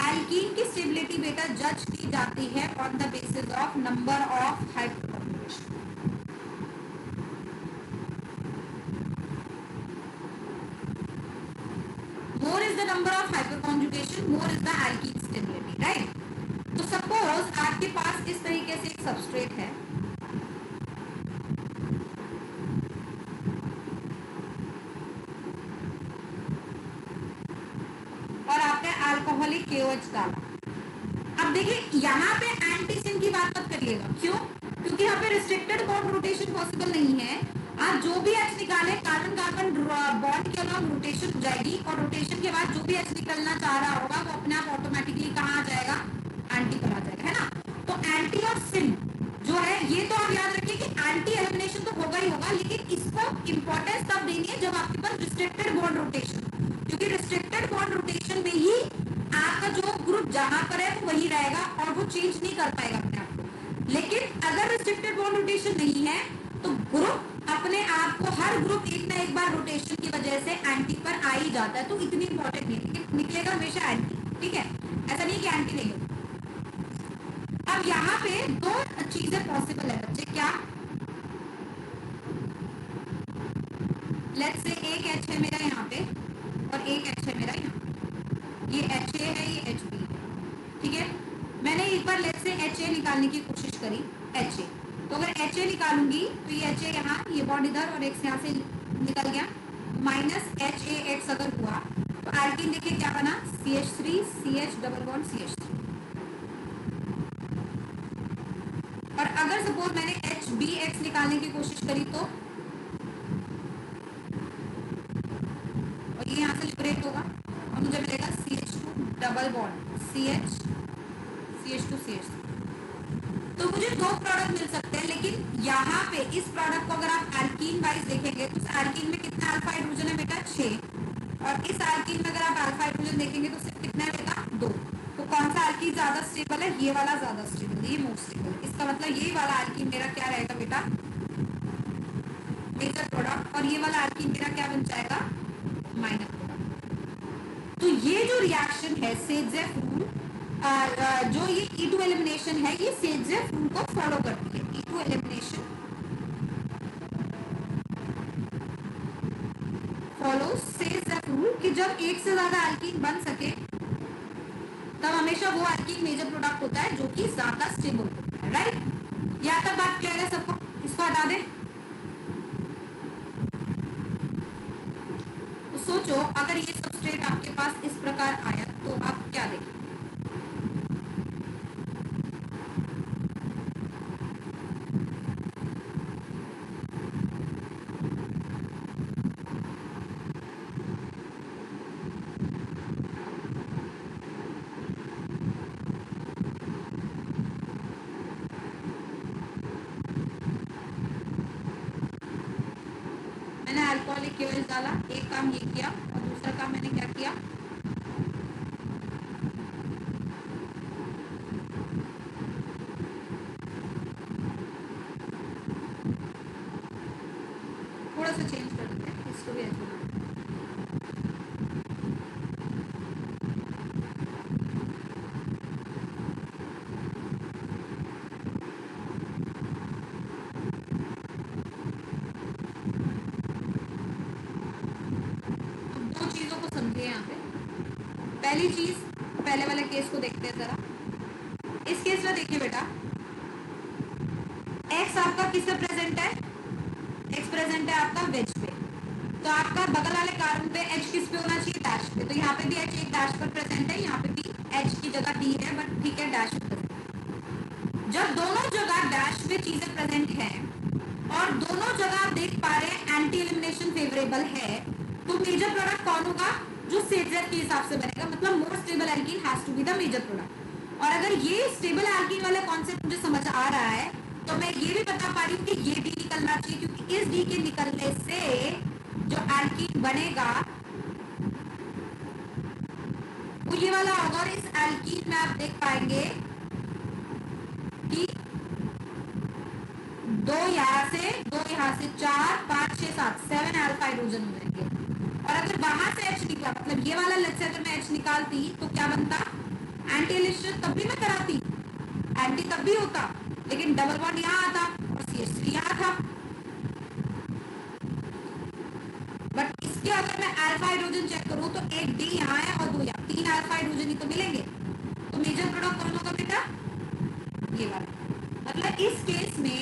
एल्कीन की स्टेबिलिटी बेटा जज की जाती है on the basis of number of hyperconjugation. More is the number of hyperconjugation, more is the alkene stability, right. तो सपोज आपके पास इस तरीके से एक सबस्ट्रेट है, और आपने अल्कोहलिक KOH डाला. अब देखिए यहाँ पे एंटीसिन की बात मत करिएगा. क्यों? क्योंकि यहाँ पे रिस्ट्रिक्टेड बॉन्ड रोटेशन पॉसिबल नहीं है. आप जो भी H निकाले कार्बन कार्बन बॉन्ड के अलॉन्ग रोटेशन हो जाएगी, और रोटेशन के बाद जो भी H निकलना चाह रहा होगा वो अपने आप ऑटोमेटिकली कहाँ आ जाएगा, एंटी पर आ जाएगा, है ना. तो एंटी और सिन जो है ये तो आप याद रखिए कि एंटी एलिमिनेशन तो होगा ही होगा, लेकिन इसको इंपॉर्टेंस तब देनी है जब आपके पास रिस्ट्रिक्टेड बॉन्ड रोटेशन, क्योंकि रिस्ट्रिक्टेड बॉन्ड रोटेशन में ही आपका जो ग्रुप जहां पर है वो वही रहेगा और वो चेंज नहीं कर पाएगा अपने आप को. लेकिन अगर रिस्ट्रिक्टेड बॉन्ड रोटेशन नहीं है तो ग्रुप अपने आप को हर ग्रुप एक ना एक बार रोटेशन की वजह से एंटी पर आ ही जाता है. तो इतनी इंपॉर्टेंट नहीं है, लेकिन निकलेगा हमेशा एंटी. ठीक है, ऐसा नहीं कि एंटी नहीं होगा. अब यहाँ पे दो चीजें पॉसिबल है बच्चे. क्या? लेट्स से एक H है मेरा यहाँ पे और एक H है मेरा यहाँ पे. ये HA है, ये HB है. ठीक है, मैंने एक बार लेट्स से HA निकालने की कोशिश करी. HA तो अगर HA निकालूंगी तो ये HA यहाँ, ये बॉन्ड इधर और X यहाँ से निकल गया. माइनस HAX अगर हुआ तो एल्कीन देखिए क्या बना, CH3 CH double bond CH3. और अगर सपोज मैंने HBX निकालने की कोशिश करी तो, और ये यहाँ से लिबरेट होगा और मुझे मिलेगा CH2 double bond CH2 CH3. तो मुझे दो प्रोडक्ट मिल सकते हैं, लेकिन यहाँ पे इस प्रोडक्ट को अगर आप एल्कीन वाइज देखेंगे तो इस एल्कीन में कितना अल्फा हाइड्रोजन है बेटा, 6. और इस एल्कीन में अगर आप अल्फा हाइड्रोजन देखेंगे तो सिर्फ कितना है बेटा, 2. तो कौन सा एल्कीन ज्यादा स्टेबल है, ये वाला ज्यादा स्टेबल है, ये मोस्ट स्टेबल है. इसका मतलब यही वाला एल्कीन मेरा क्या रहेगा बेटा, मेजर प्रोडक्ट, और ये वाला एल्कीन मेरा क्या बन जाएगा, माइनर प्रोडक्ट. तो ये जो रिएक्शन है सेडजेफ रूल, जो ये E2 एलिमिनेशन है, ये सेडजेफ रूल को फॉलो करती है. E2 एलिमिनेशन फॉलो सेडजेफ रूल कि जब एक से ज्यादा एल्कीन बन सके तब हमेशा वो एल्कीन मेजर प्रोडक्ट होता है जो कि ज्यादा स्टेबल होता है, राइट. यहाँ तक बात क्लियर है सबको? इसको हटा दें. तो सोचो अगर ये सबस्ट्रेट आपके पास इस प्रकार आया तो आप क्या देखें. मैंने अल्कोहलिक KOH डाला, एक काम ये किया, और दूसरा काम मैंने क्या किया, थोड़ा सा चेंज कर देते हैं इसको भी ऐसे. दो चीजों को समझिए यहाँ पे. पहली चीज, पहले वाले केस को देखते हैं जरा. इस केस में देखिए बेटा, X आपका किस पे प्रेजेंट है, X प्रेजेंट है आपका वेज पे. तो आपका बगल वाले कार्बन पे H किस पे होना चाहिए, डैश पे. तो यहाँ पे भी H एक डैश पर प्रेजेंट है, यहाँ पे भी H की जगह D है, बट ठीक है डैश पे. जब दोनों जगह डैश पे चीजें प्रेजेंट हैं और दोनों जगह आप देख पा रहे हैं एंटी एलिमिनेशन फेवरेबल है, तो मेजर प्रोडक्ट कौन होगा, जो सेडजेफ के हिसाब से बनेगा. मतलब more stable alkene has to be the major product. और अगर ये स्टेबल एल्कीन वाला कॉन्सेप्ट मुझे समझ आ रहा है तो मैं ये भी बता पा रही हूँ कि ये डी निकलना चाहिए, क्योंकि इस डी के निकलने से जो एल्कीन बनेगा वो ये वाला होगा. और इस एल्कीन में आप देख पाएंगे कि दो यहाँ से 4 5 6 7 7 अल्फा हाइड्रोजन हो जाएंगे। और अगर वहां से H निकला, मतलब ये वाला लेट से अगर मैं H निकालती तो क्या बनता, एंटी एलिस्टर तब भी मैं कराती, एंटी तब भी होता, लेकिन डबल बॉन्ड यहाँ आता और CH3 यहाँ था। बट इसके अगर मैं अल्फा हाइड्रोजन चेक करूं तो एक D यहाँ है और 2 यहाँ, 3 अल्फा हाइड्रोजन ही तो मिलेंगे। तो मेजर प्रोडक्ट कौन होगा बेटा, ये वाला। मतलब इस केस में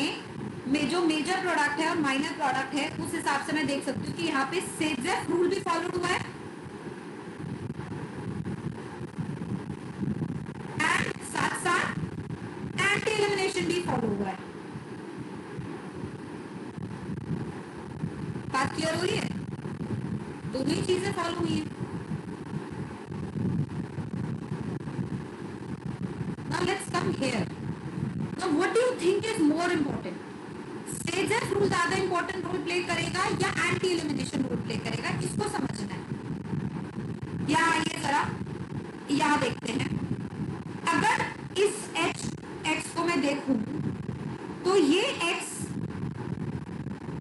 जो मेजर प्रोडक्ट है और माइनर प्रोडक्ट है उस हिसाब से मैं देख सकती हूँ कि यहाँ पे सेजेफ रूल भी फॉलो हुआ है एंड साथ साथ एंटी एलिमिनेशन भी फॉलो हुआ है। बात क्लियर हो रही है, दोनों ही चीजें फॉलो हुई है। Now let's come here. Now what do you think is more important? Saytzeff rule ज्यादा इंपॉर्टेंट रोल प्ले करेगा या एंटी एलिमिनेशन रोल प्ले करेगा, इसको समझना है। यहाँ आइए जरा, यहाँ देखते हैं। अगर इस x को मैं देखूं तो ये x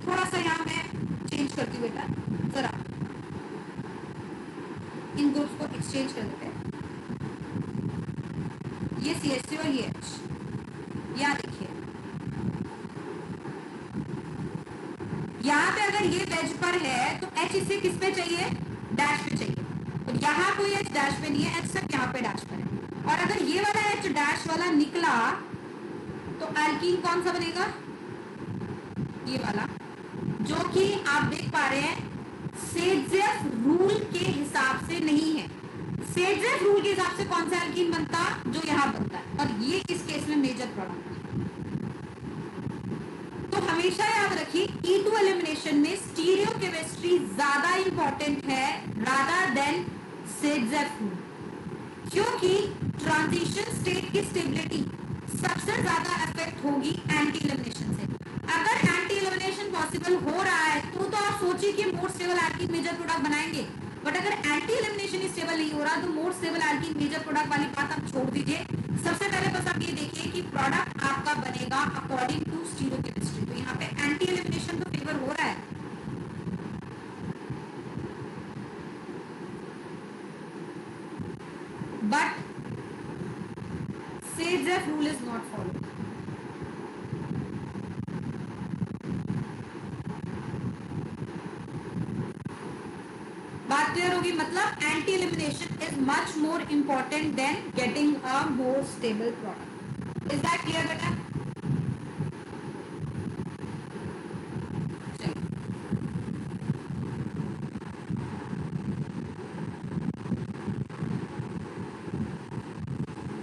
थोड़ा सा यहाँ मैं चेंज करती हूँ बेटा, जरा इन ग्रुप्स को एक्सचेंज कर देते हैं। ये CH3 और ये H, यहाँ देखिए, यहाँ पे अगर ये वेज पर है तो H इसे किस पे चाहिए, डैश पे चाहिए। तो यहाँ कोई H डैश पे नहीं है, H सिर्फ यहाँ पे डैश पर है। और अगर ये वाला H डैश वाला निकला तो एल्कीन कौन सा बनेगा, ये वाला, जो कि आप देख पा रहे हैं सेजेफ रूल के हिसाब से नहीं है। सेजेफ रूल के हिसाब से कौन सा एल्कीन बनता, जो यहाँ बनता है, और ये इस केस में मेजर प्रोडक्ट। तो हमेशा याद रखिए E2 एलिमिनेशन में स्टीरियोकेमिस्ट्री ज्यादा इंपॉर्टेंट है रादर देन सेजेफ रूल, क्योंकि ट्रांजिशन स्टेट की स्टेबिलिटी सबसे ज्यादा अफेक्ट होगी एंटी एलिमिनेशन से। अगर एंटी एलिमिनेशन पॉसिबल हो रहा है तो आप सोचिए कि more stable alkene major product बनाएंगे। बट अगर एंटी एलिमिनेशन स्टेबल नहीं हो रहा तो more stable alkene major product वाली बात आप छोड़ दीजिए। सबसे पहले बस आप ये देखिए कि प्रोडक्ट आपका बनेगा अकॉर्डिंग टू स्टीरियोकेमिस्ट्री। तो यहाँ पे एंटी एलिमिनेशन तो फेवर हो रहा है, but Saytzeff rule is not followed. बात क्लियर होगी, मतलब anti elimination is much more important than getting a more stable product. Is that clear बेटा?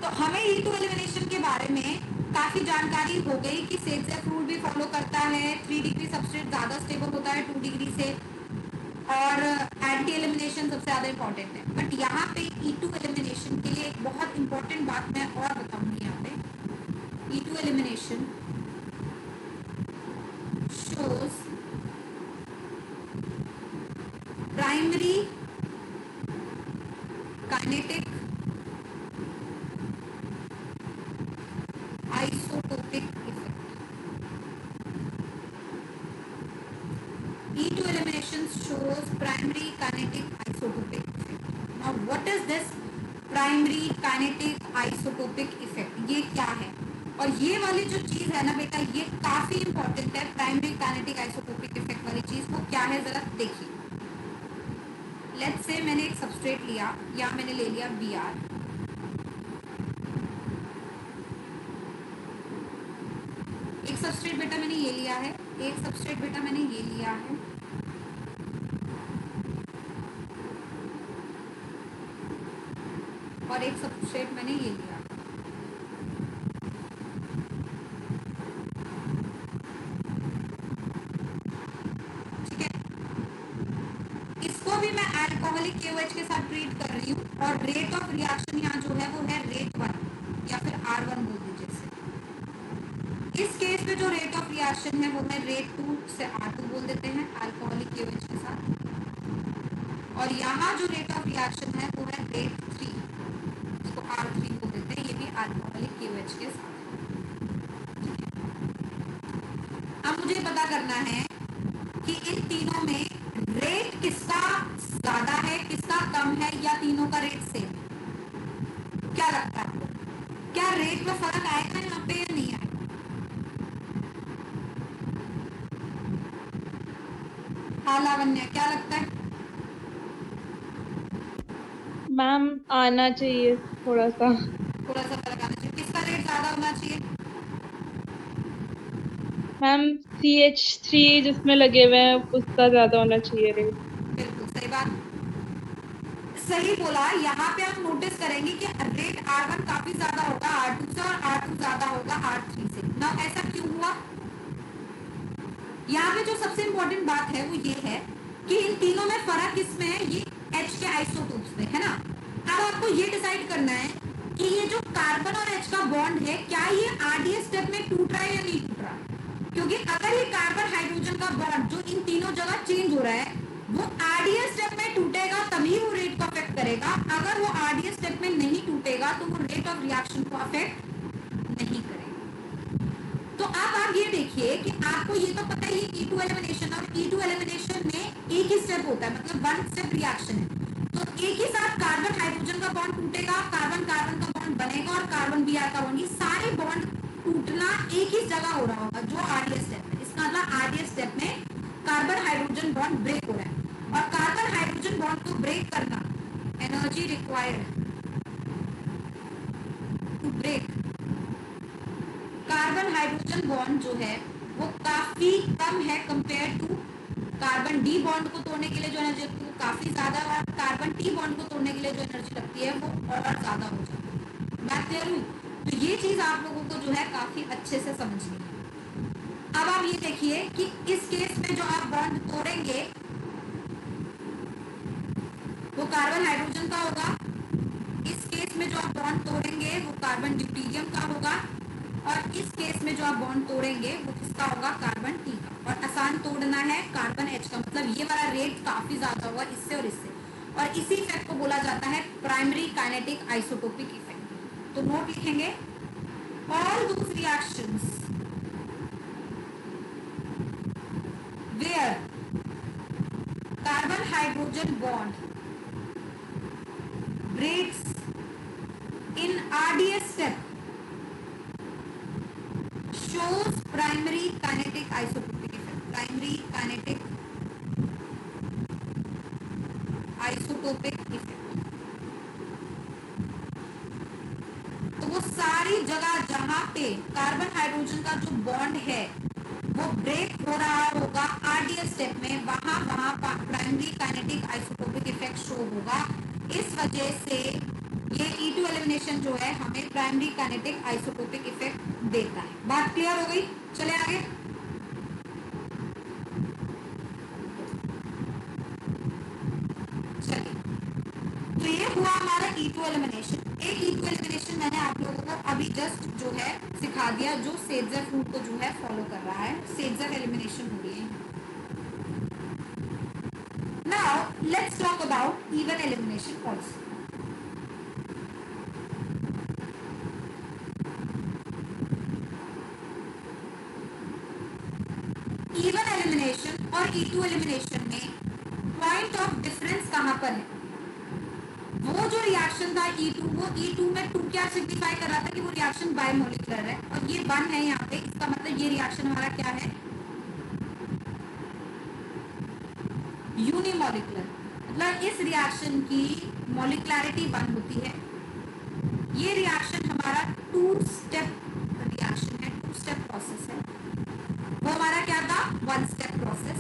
तो हमें E2 एलिमिनेशन के बारे में काफी जानकारी हो गई कि सेजेफ रूल भी फॉलो करता है, 3 डिग्री सबस्ट्रेट ज्यादा स्टेबल होता है 2 डिग्री से, और एंटी एलिमिनेशन सबसे ज्यादा इंपॉर्टेंट है। बट यहाँ पे E2 एलिमिनेशन के लिए एक बहुत इंपॉर्टेंट बात मैं और बताऊंगी। यहाँ पे E2 elimination shows primary kinetic isotopic effect. E2 elimination shows primary kinetic isotopic effect. Now what is this primary kinetic isotopic effect? ये क्या है? और ये वाली जो चीज है ना बेटा, ये काफी इंपॉर्टेंट है। प्राइमरी काइनेटिक आइसोटोपिक इफेक्ट वाली चीज वो क्या है जरा देखिए। लेट्स से मैंने एक सबस्ट्रेट लिया, या मैंने ले लिया Br, एक सबस्ट्रेट बेटा मैंने ये लिया है, एक सबस्ट्रेट बेटा मैंने ये लिया है, और एक सबस्ट्रेट मैंने ये लिया। ठीक है, इसको भी मैं अल्कोहलिक KOH के साथ ट्रीट कर रही हूँ, और रेट ऑफ रिएक्शन यहाँ जो है वो है रेट 1 या फिर R1 बोल दीजिए इसे। इस केस में जो रेट ऑफ रिएक्शन है वो है रेट 2 से R2 बोल देते हैं अल्कोहलिक KOH के साथ, और यहाँ जो रेट ऑफ रिएक्शन है वो है रेट 3, इसको R3 बोल देते हैं, ये भी अल्कोहलिक KOH के साथ। मुझे पता करना है कि इन तीनों में रेट किसका ज्यादा है, किसका कम है, या तीनों का रेट सेम। क्या लगता है आपको, क्या रेट में फर्क आएगा यहाँ पे या नहीं आएगा? हाँ लावण्य, क्या लगता है? मैम आना चाहिए थोड़ा सा। थोड़ा सा फर्क आना चाहिए। किसका रेट ज्यादा होना चाहिए? मैम CH3 जिसमें लगे हुए हैं उसका ज्यादा होना चाहिए रेट। बिल्कुल सही बात, सही बोला। यहाँ पे आप नोटिस करेंगे कि रेट R1 काफी ज्यादा होगा R2 से और R2 ज्यादा होगा R3 से ना। ऐसा क्यों हुआ? यहाँ पे जो सबसे इम्पोर्टेंट बात है वो ये है कि इन तीनों में फर्क किसमें है, ये H के आइसोटोप्स में है ना। अब आपको ये डिसाइड करना है कि ये जो कार्बन और H का बॉन्ड है, क्या ये RDS स्टेप में टूट रहा है या नहीं टूट रहा। क्योंकि अगर ये कार्बन हाइड्रोजन का बॉन्ड जो इन तीनों जगह चेंज हो रहा है वो RDS स्टेप में टूटेगा तभी वो रेट को अफेक्ट करेगा। अगर वो RDS स्टेप में नहीं टूटेगा तो वो रेट ऑफ रिएक्शन को अफेक्ट नहीं करेगा। तो अब आप ये देखिए कि आपको ये तो पता है ये E2 एलिमिनेशन, और E2 एलिमिनेशन में एक ही स्टेप होता है, मतलब वन स्टेप रिएक्शन है। तो एक ही साथ कार्बन हाइड्रोजन का बॉन्ड टूटेगा, कार्बन कार्बन का बॉन्ड बनेगा और कार्बन Br का बॉन्ड, ये सारे बॉन्ड टूटना एक ही जगह हो रहा होगा जो RDS स्टेप में। इसका मतलब RDS स्टेप में कार्बन हाइड्रोजन बॉन्ड ब्रेक हो रहा है, और कार्बन हाइड्रोजन बॉन्ड को ब्रेक करना, energy required to break carbon hydrogen bond जो है वो काफी कम है compare to carbon D bond को तोड़ने के लिए जो एनर्जी लगती है वो काफी ज्यादा, और कार्बन टी बॉन्ड को तोड़ने के लिए जो एनर्जी लगती है वो और ज्यादा हो जाती है। बात क्लियर हुई? तो ये चीज आप लोगों को जो है काफी अच्छे से समझनी है। अब आप ये देखिए कि इस केस में जो आप बॉन्ड तोड़ेंगे वो कार्बन हाइड्रोजन का होगा, इस केस में जो आप बॉन्ड तोड़ेंगे वो कार्बन ड्यूटेरियम का होगा, और इस केस में जो आप बॉन्ड तोड़ेंगे वो किसका होगा, कार्बन टी का। और आसान तोड़ना है कार्बन H का, मतलब ये वाला रेट काफी ज्यादा होगा इससे और इससे, और इसी इफेक्ट को बोला जाता है प्राइमरी काइनेटिक आइसोटोपिक इफेक्ट। तो नोट लिखेंगे, all those reactions where carbon hydrogen bond breaks in RDS step shows primary kinetic isotopic effect. Primary kinetic isotopic effect. तो वो सारी जगह जहां पे कार्बन हाइड्रोजन का जो बॉन्ड है वो ब्रेक हो रहा होगा RDS स्टेप में, वहां वहां primary kinetic isotopic effect show होगा। इस वजह से ये E2 एलिमिनेशन जो है हमें प्राइमरी काइनेटिक आइसोटोपिक इफेक्ट देता है। बात क्लियर हो गई? चले आगे। चलिए, तो ये हुआ हमारा E2 एलिमिनेशन। एक E2 एलिमिनेशन मैंने आप लोगों को अभी जस्ट जो है सिखा दिया, जो सेडजर रूल को जो है फॉलो कर रहा है। सेडजर एलिमिनेशन हो रही है। Now let's talk about even elimination also. Even elimination और E2 एलिमिनेशन में पॉइंट ऑफ डिफरेंस कहां पर है? वो जो रिएक्शन था E2, वो E2 में 2 क्या सिग्निफाई कर रहा था कि वो रिएक्शन बायोमोलिकुलर है, और ये 1 है यहाँ पे। इसका मतलब ये रिएक्शन हमारा क्या है, यूनिमोलिकुलर। मतलब इस रिएक्शन की मॉलिकुलरिटी 1 होती है। ये रिएक्शन हमारा 2 स्टेप रिएक्शन है, 2 स्टेप प्रोसेस है। वो हमारा क्या था, 1 स्टेप प्रोसेस।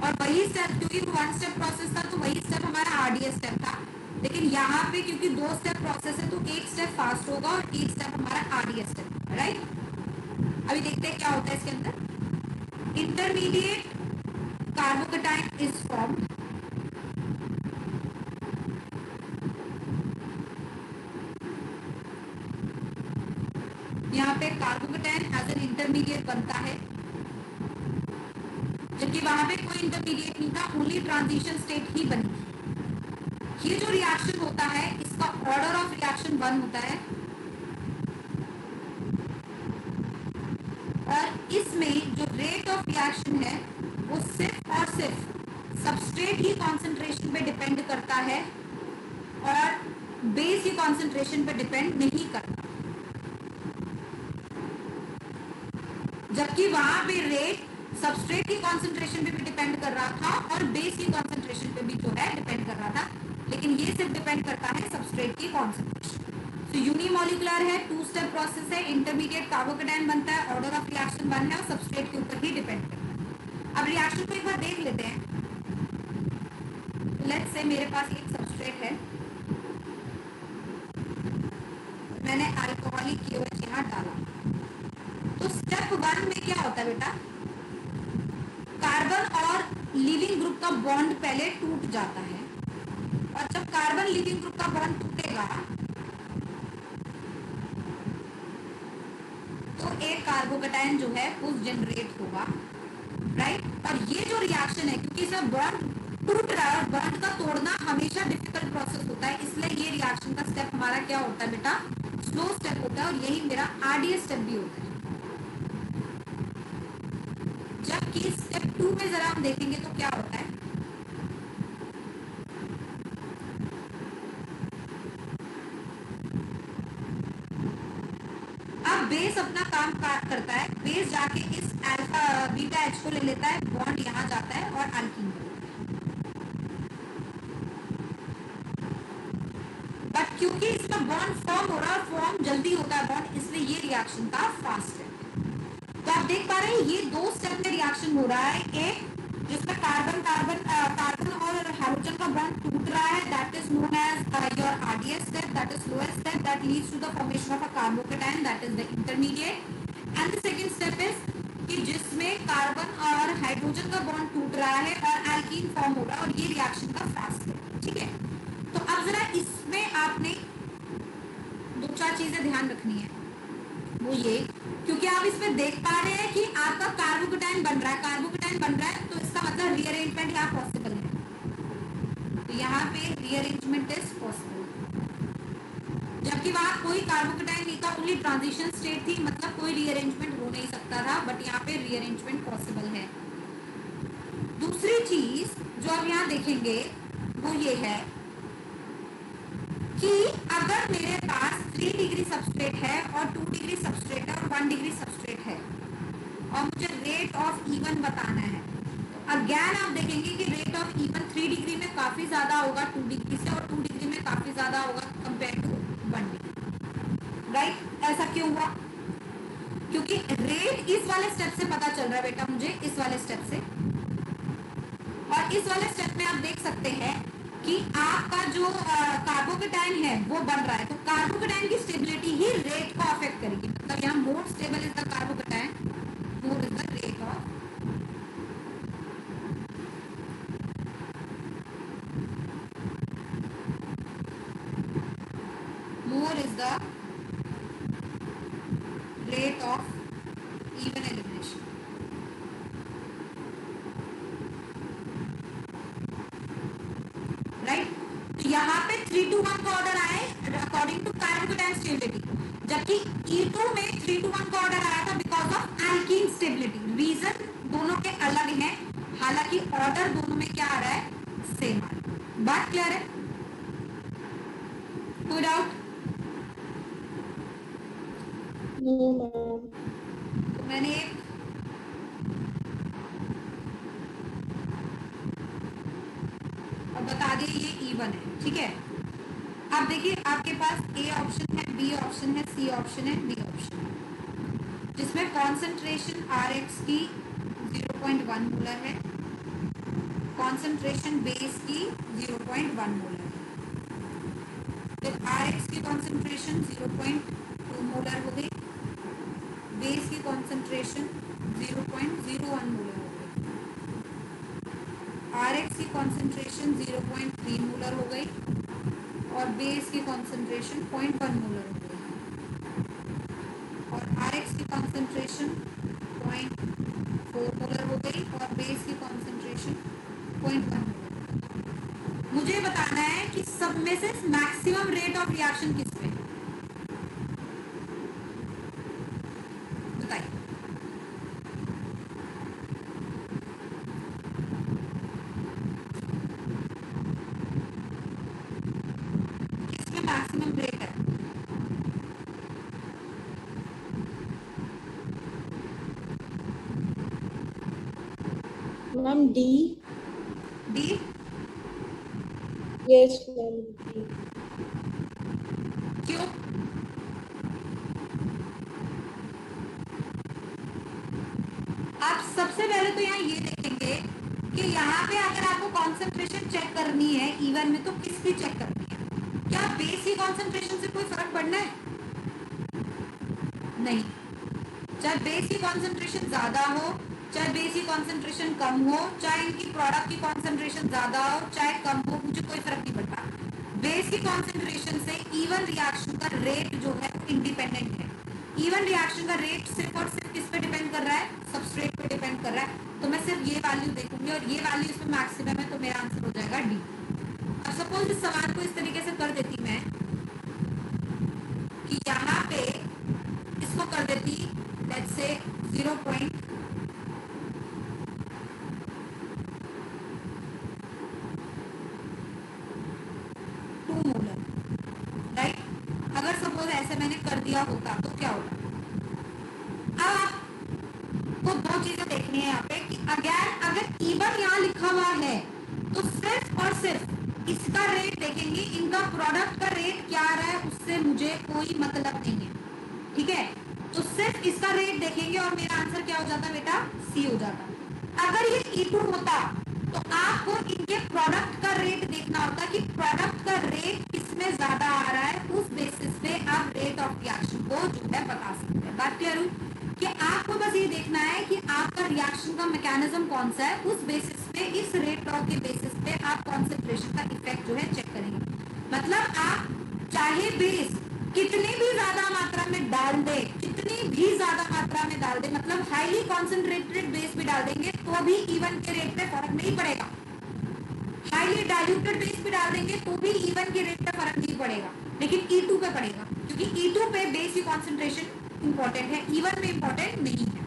और वही स्टेप, क्योंकि वो 1 स्टेप प्रोसेस था तो वही स्टेप हमारा RDS स्टेप था। लेकिन यहाँ पे क्योंकि 2 स्टेप प्रोसेस है तो एक स्टेप फास्ट होगा और एक स्टेप हमारा RDS स्टेप, राइट। अभी देखते हैं क्या होता है इसके अंदर। इंटरमीडिएट कार्बोकेटाइन इज फॉर्म्ड, यहाँ पे कार्बोकेटाइन एज एन इंटरमीडिएट बनता है, जबकि वहां पे कोई इंटरमीडिएट नहीं था, ओनली ट्रांजिशन स्टेट ही बनी। ये जो रिएक्शन होता है इसका ऑर्डर ऑफ रिएक्शन 1 होता है, इसमें जो रेट ऑफ रिएक्शन है वो सिर्फ और सिर्फ सबस्ट्रेट की कॉन्सेंट्रेशन पे डिपेंड करता है और बेस की कॉन्सेंट्रेशन पे डिपेंड नहीं करता, जबकि वहां पे रेट सबस्ट्रेट की कॉन्सेंट्रेशन पे भी डिपेंड कर रहा था और बेस की कॉन्सेंट्रेशन पे भी जो है डिपेंड कर रहा था, लेकिन ये सिर्फ डिपेंड करता है सबस्ट्रेट की कॉन्सेंट्रेशन। तो यूनिमोलिकुलर है, 2 स्टेप प्रोसेस है, इंटरमीडिएट कार्बोकेटायन बनता है, ऑर्डर ऑफ रिएक्शन 1 है और सबस्ट्रेट के ऊपर ही डिपेंड करता है। अब रिएक्शन को एक बार देख लेते हैं। लेट्स से मेरे पास एक सबस्ट्रेट है, मैंने अल्कोहलिक KOH यहाँ डाला, तो स्टेप 1 में क्या होता है बेटा, कार्बन और लिविंग ग्रुप का बॉन्ड पहले टूट जाता है और जब कार्बन लिविंग ग्रुप का बॉन्ड टूटेगा तो एक कार्बोकेटायन जो है वो जनरेट होगा, राइट। और ये जो रिएक्शन है, क्योंकि इसमें बॉन्ड टूट रहा है और बॉन्ड का तोड़ना हमेशा डिफिकल्ट प्रोसेस होता है, इसलिए ये रिएक्शन का स्टेप हमारा क्या होता है बेटा, स्लो स्टेप होता है और यही मेरा RDS स्टेप भी होता है। जबकि स्टेप 2 में जरा हम देखेंगे तो क्या होता है, अब बेस अपना काम करता है, बेस जाके इस अल्फा बीटा H को ले लेता है, बॉन्ड यहाँ जाता है और अल्कीन बनता है। बट क्योंकि इसमें बॉन्ड फॉर्म हो रहा है, फॉर्म जल्दी होता है बॉन्ड, इसलिए ये रिएक्शन का फास्ट है। तो आप देख पा रहे हैं ये 2 स्टेप में रिएक्शन हो रहा है, एक जिसमें कार्बन और हाइड्रोजन का बॉन्ड टूट रहा है, that is known as your RDS step, that is slowest step that leads to the formation of a carbocation, that is the intermediate. And the second step is कि जिसमें कार्बन और हाइड्रोजन का बॉन्ड टूट रहा है और एल्कीन फॉर्म हो रहा है और ये रिएक्शन का फास्ट है, ठीक है। तो अब जरा इसमें आपने 2-4 चीजें ध्यान रखनी है, वो ये, क्योंकि आप इसमें देख पा रहे हैं कि आपका कार्बोकेटायन बन रहा है, कार्बोकेटायन बन रहा है, तो इसका मतलब रीअरेंजमेंट यहाँ पॉसिबल है, तो यहाँ पे रीअरेंजमेंट इज पॉसिबल, जबकि वहां कोई कार्बोकेटायन नहीं था, ओनली ट्रांजिशन स्टेट थी, मतलब कोई रीअरेंजमेंट हो नहीं सकता था, बट यहाँ पे रीअरेंजमेंट पॉसिबल है। दूसरी चीज जो आप यहाँ देखेंगे वो ये है कि अगर मेरे पास 3 डिग्री सबस्ट्रेट है और 2 डिग्री सबस्ट्रेट है और 1 डिग्री सबस्ट्रेट है और मुझे रेट ऑफ इवन बताना है, तो अगेन आप देखेंगे कि रेट ऑफ इवन 3 डिग्री में काफी ज्यादा होगा 2 डिग्री से और 2 डिग्री में काफी ज्यादा होगा कंपेयर टू 1 डिग्री, राइट। ऐसा क्यों हुआ, क्योंकि रेट इस वाले स्टेप से पता चल रहा है बेटा मुझे, इस वाले स्टेप से, और इस वाले स्टेप में आप देख सकते हैं कि आपका जो कार्बोकेटायन है वो बन रहा है, तो कार्बोकेटायन की स्टेबिलिटी ही रेट को अफेक्ट करेगी, मतलब यहाँ more stable is the carbocation, more is the rate of, more is the rate of even elimination. Right, तो यहाँ पे 3-1 का ऑर्डर आए अकॉर्डिंग टू कार्बोकेटायन स्टेबिलिटी, जबकि E2 में 3-1 का ऑर्डर आया था because of alkene stability. Reason दोनों के अलग हैं, हालांकि ऑर्डर दोनों में क्या आ रहा है, सेम आ रहा है। बात क्लियर है, कोई डाउट? No ma'am. तो मैंने एक और बता दिया ये E1 है, ठीक है। अब देखिए आपके पास A ऑप्शन है, B ऑप्शन है, C ऑप्शन है, D ऑप्शन है, जिसमें कॉन्सेंट्रेशन Rx की 0.1 मोलर है, कॉन्सेंट्रेशन बेस की 0.1 मोलर है, फिर Rx की कॉन्सेंट्रेशन 0.2 मोलर हो गई, बेस की कॉन्सेंट्रेशन 0.01 मोलर हो गई, Rx की कॉन्सेंट्रेशन 0.3 मोलर हो गई और बेस की कॉन्सेंट्रेशन 0.1 मोलर हो गई, और Rx की कॉन्सेंट्रेशन 0.4 मोलर हो गई और बेस की कॉन्सेंट्रेशन 0.1 मोलर। मुझे बताना है कि सब में से मैक्सिमम रेट ऑफ रिएक्शन किस पे है, बताइए। Ma'am D. D, yes ma'am D. क्यों? आप सबसे पहले तो यहाँ ये देखेंगे कि यहाँ पे अगर आपको कॉन्सेंट्रेशन चेक करनी है इवन में, तो किसकी चेक करनी है? क्या बेस की कॉन्सेंट्रेशन से कोई फर्क पड़ना है? नहीं। चाहे बेस की कॉन्सेंट्रेशन ज्यादा हो, चाहे बेस की कॉन्सेंट्रेशन कम हो, चाहे इनकी प्रोडक्ट की कॉन्सेंट्रेशन ज्यादा हो चाहे कम हो, मुझे कोई फर्क नहीं पड़ता। बेस की कॉन्सेंट्रेशन से इवन रिएक्शन का रेट जो है इंडिपेंडेंट है। इवन रिएक्शन का रेट सिर्फ और सिर्फ किस पे डिपेंड कर रहा है? सबस्ट्रेट पे डिपेंड कर रहा है। तो मैं सिर्फ ये वैल्यू देखूंगी और ये वैल्यू इसमें मैक्सिमम है, तो मेरा आंसर हो जाएगा डी। अब सपोज इस सवाल को इस तरीके से कर देती मैं कि यहाँ पे इसको कर देती लेट्स से 0.2 मोलर, राइट? अगर सपोज ऐसे मैंने कर दिया होता तो क्या होता? अब आपको दो चीजें देखनी है यहाँ पे कि अगर इवन यहाँ लिखा हुआ है तो सिर्फ और सिर्फ इसका रेट देखेंगे, इनका प्रोडक्ट का रेट क्या आ रहा है उससे मुझे कोई मतलब नहीं है, ठीक है? तो सिर्फ इसका रेट देखेंगे और मेरा आंसर क्या हो जाता बेटा? सी हो जाता। अगर ये E2 होता तो आपको इनके प्रोडक्ट का रेट देखना होता कि प्रोडक्ट का रेट किसमें ज्यादा आ रहा है, उस बेसिस पे आप रेट ऑफ रिएक्शन को जो है बता सकते हैं। बात क्लियर हुई? कि आपको बस ये देखना है कि आपका रिएक्शन का मैकेनिज्म कौन सा है, उस बेसिस पे, इस रेट ऑफ के बेसिस पे आप कॉन्सेंट्रेशन का इफेक्ट जो है चेक करेंगे। मतलब आप चाहे बेस कितनी भी ज्यादा मात्रा में डाल दे, कितनी भी ज्यादा मात्रा में डाल दे, मतलब हाईली कॉन्सेंट्रेटेड बेस भी डाल देंगे तो भी इवन के रेट पे फर्क नहीं पड़ेगा। हाईली डाइल्यूटेड बेस भी डाल देंगे तो भी इवन के रेट पे फर्क नहीं पड़ेगा, लेकिन E2 पे पड़ेगा, क्योंकि E2 पे बेस की कॉन्सेंट्रेशन इंपॉर्टेंट है, इवन में इंपॉर्टेंट नहीं है।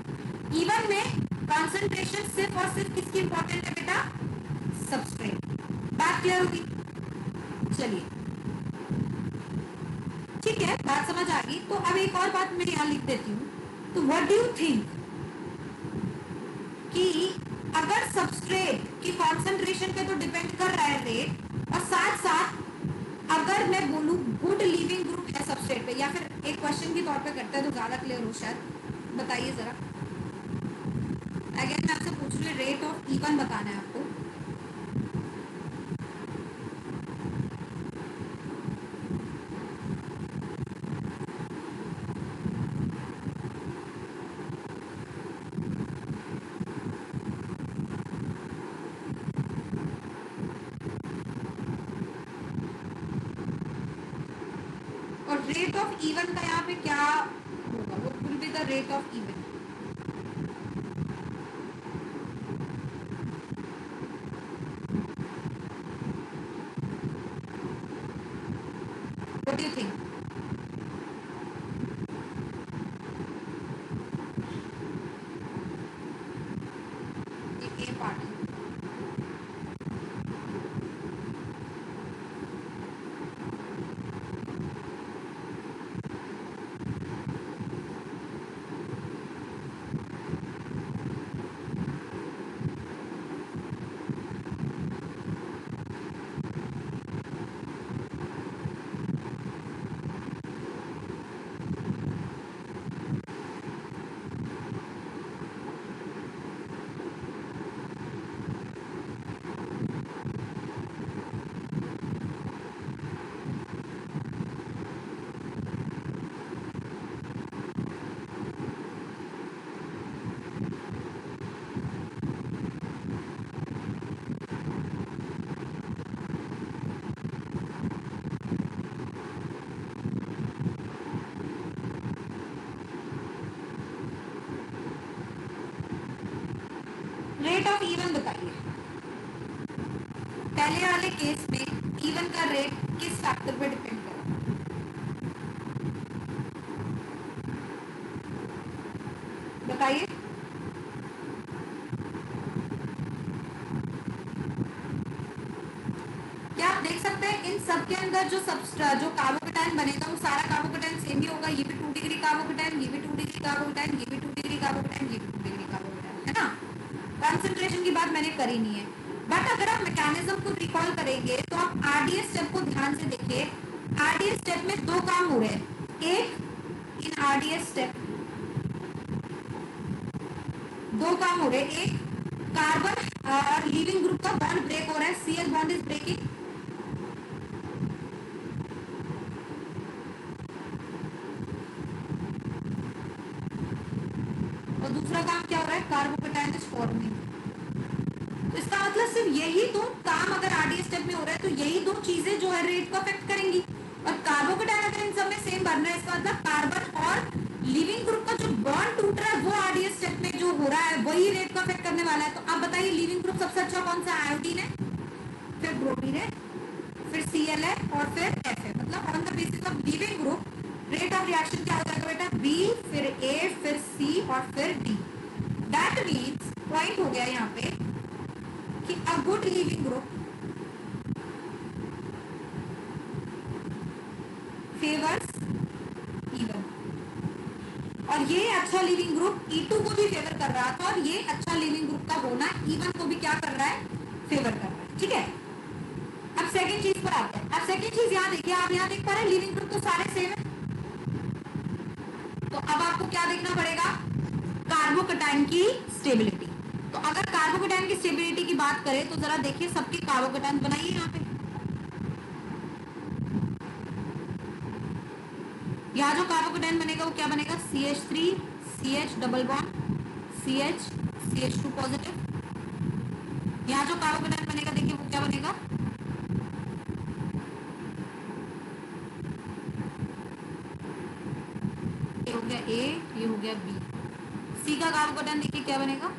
इवन में कॉन्सेंट्रेशन सिर्फ और सिर्फ किसकी इंपॉर्टेंट है बेटा? सबस्ट्रेट। बात क्लियर होगी? चलिए ठीक है, बात समझ आ गई। तो अब एक और बात मैं यहाँ लिख देती हूँ। तो व्हाट डू यू थिंक कि अगर सबस्ट्रेट की कॉन्सेंट्रेशन पे तो डिपेंड कर रहा है रेट, और साथ साथ अगर मैं बोलूँ गुड लिविंग ग्रुप है सबस्ट्रेट पे, या फिर एक क्वेश्चन के तौर पे करते हैं तो ज्यादा क्लियर हो शायद, बताइए जरा। अगेन मैं आपसे पूछ रही हूँ, रेट ऑफ इवन बताना है आपको। और रेट ऑफ इवन का यहाँ पे क्या होगा? वो will be the rate of even. What do you think? ये पार्ट है। रेट ऑफ इवन बताइए। पहले वाले केस में इवन का रेट किस फैक्टर पे डिपेंड करेगा? बताइए। क्या आप देख सकते हैं इन सब के अंदर जो कार्बोकेटाइन बनेगा वो सारा कार्बोकेटाइन सेम ही होगा? ये भी 2 डिग्री कार्बोकेटाइन, ये भी 2 डिग्री कार्बोकेटाइन, ये भी 2 डिग्री कार्बोकेटाइन, ये भी 2 डिग्री कार्बोकेटाइन, है ना? कॉन्सेंट्रेशन की बात मैंने करी नहीं है, बट अगर आप मैकेनिज्म को रिकॉल करेंगे तो आप आरडीएस स्टेप को ध्यान से देखिए। आरडीएस स्टेप में दो काम हो रहे हैं। एक इन आरडीएस स्टेप दो काम हो रहे हैं। एक, कार्बन और लीविंग ग्रुप का बॉन्ड ब्रेक हो रहा है, सीएल बॉन्ड इज ब्रेकिंग। और दूसरा काम क्या हो रहा है, कार्बोकेटायन इज फॉर्मिंग। तो इसका मतलब सिर्फ यही दो काम अगर आरडीएस स्टेप में हो रहा है तो यही दो चीजें जो है रेट को अफेक्ट करेंगी। और कार्बोकेटायन अगर इन सब में सेम बन रहा है, इसका मतलब कार्बन और लिविंग ग्रुप का जो बॉन्ड टूट रहा है वो आरडीएस स्टेप में जो हो रहा है वही रेट को अफेक्ट करने वाला है। तो आप बताइए लिविंग ग्रुप सबसे अच्छा कौन सा, आयोडीन है, फिर ब्रोमीन है, फिर सीएल है और फिर एफ है। मतलब on the basis of leaving group rate of reaction क्या हो जाएगा बेटा, बी, फिर ए, फिर सी और फिर डी। दैट मीन्स पॉइंट हो गया यहाँ पे कि a good leaving group favours even. और ये अच्छा लिविंग ग्रुप E2 को भी फेवर कर रहा था, और ये अच्छा लिविंग ग्रुप का होना E1 को भी क्या कर रहा है, फेवर कर रहा है। ठीक है, अब सेकंड चीज पर आते हैं। अब सेकंड चीज यहाँ देखिए, आप यहाँ देख पा रहे हैं लिविंग ग्रुप तो सारे सेम है। तो अब आपको क्या देखना पड़ेगा, कार्बोकेटायन की स्टेबिलिटी। तो अगर कार्बोकेटायन की स्टेबिलिटी की बात करें तो जरा देखिए सबके कार्बोकेटायन बनाइए यहाँ पे। यहाँ जो कार्बोकेटायन बनेगा वो क्या बनेगा, CH3 CH double bond CH CH2 positive. यहाँ जो कार्बोकेटायन बनेगा देखिए वो क्या बनेगा, ये हो गया A, ये हो गया B। C का कार्बोकेटायन देखिए क्या बनेगा,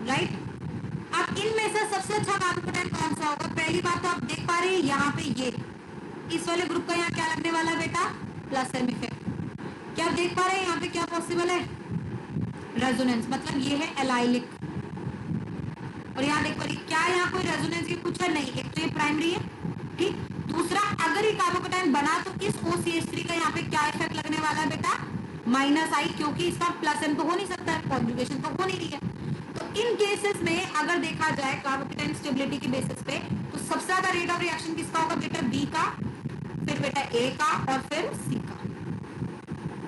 राइट। अब इनमें से सबसे अच्छा कार्बोकेटायन कौन सा होगा, पहली बात तो आप देख पा रहे हैं यहाँ पे ये इस वाले ग्रुप का यहाँ क्या लगने वाला है बेटा, प्लस एम इफेक्ट। क्या आप देख पा रहे हैं यहाँ पे क्या पॉसिबल है, रेजोनेंस, मतलब ये है एलाइलिक। और यहाँ देख पा रही क्या यहाँ कोई रेजोनेंस की कुछ है, नहीं, एक तो ये प्राइमरी है, ठीक। दूसरा, अगर ये कार्बोकेटायन बना तो इस OCH3 का यहाँ पे क्या इफेक्ट लगने वाला है बेटा, -I, क्योंकि इसका प्लस एम तो हो नहीं सकता है, कॉन्जुगेशन तो हो नहीं रही है। तो इन केसेस में अगर देखा जाए कार्बोकेटायन स्टेबिलिटी के बेसिस पे तो सबसे ज्यादा रेट ऑफ रिएक्शन किसका होगा बेटा, बी का, फिर बेटा ए का और फिर सी का।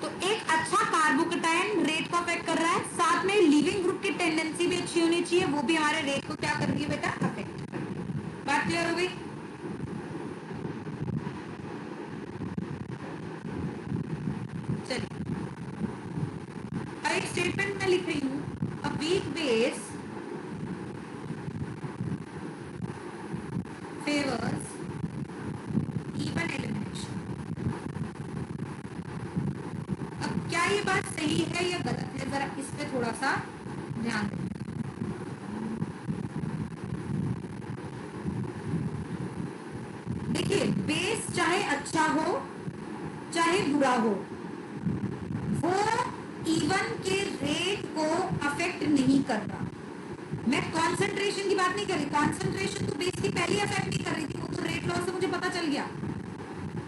तो एक अच्छा कार्बोकेटायन रेट को अफेक्ट कर रहा है, साथ में लिविंग ग्रुप की टेंडेंसी भी अच्छी होनी चाहिए, वो भी हमारे रेट को क्या कर रही है बेटा, अफेक्ट। बात क्लियर हो गई। चलिए एक स्टेटमेंट में लिख रही हूं, a weak base favours even elimination. अब क्या ये बात सही है या गलत है, जरा इस पे थोड़ा सा ध्यान दें। देखिए बेस चाहे अच्छा हो चाहे बुरा हो, वो इवन के रेट को अफेक्ट नहीं कर रहा। मैं कॉन्सेंट्रेशन की बात नहीं कर रही, कॉन्सेंट्रेशन तो बेस की पहले अफेक्ट नहीं कर रही थी, वो तो रेट लॉस से मुझे पता चल गया।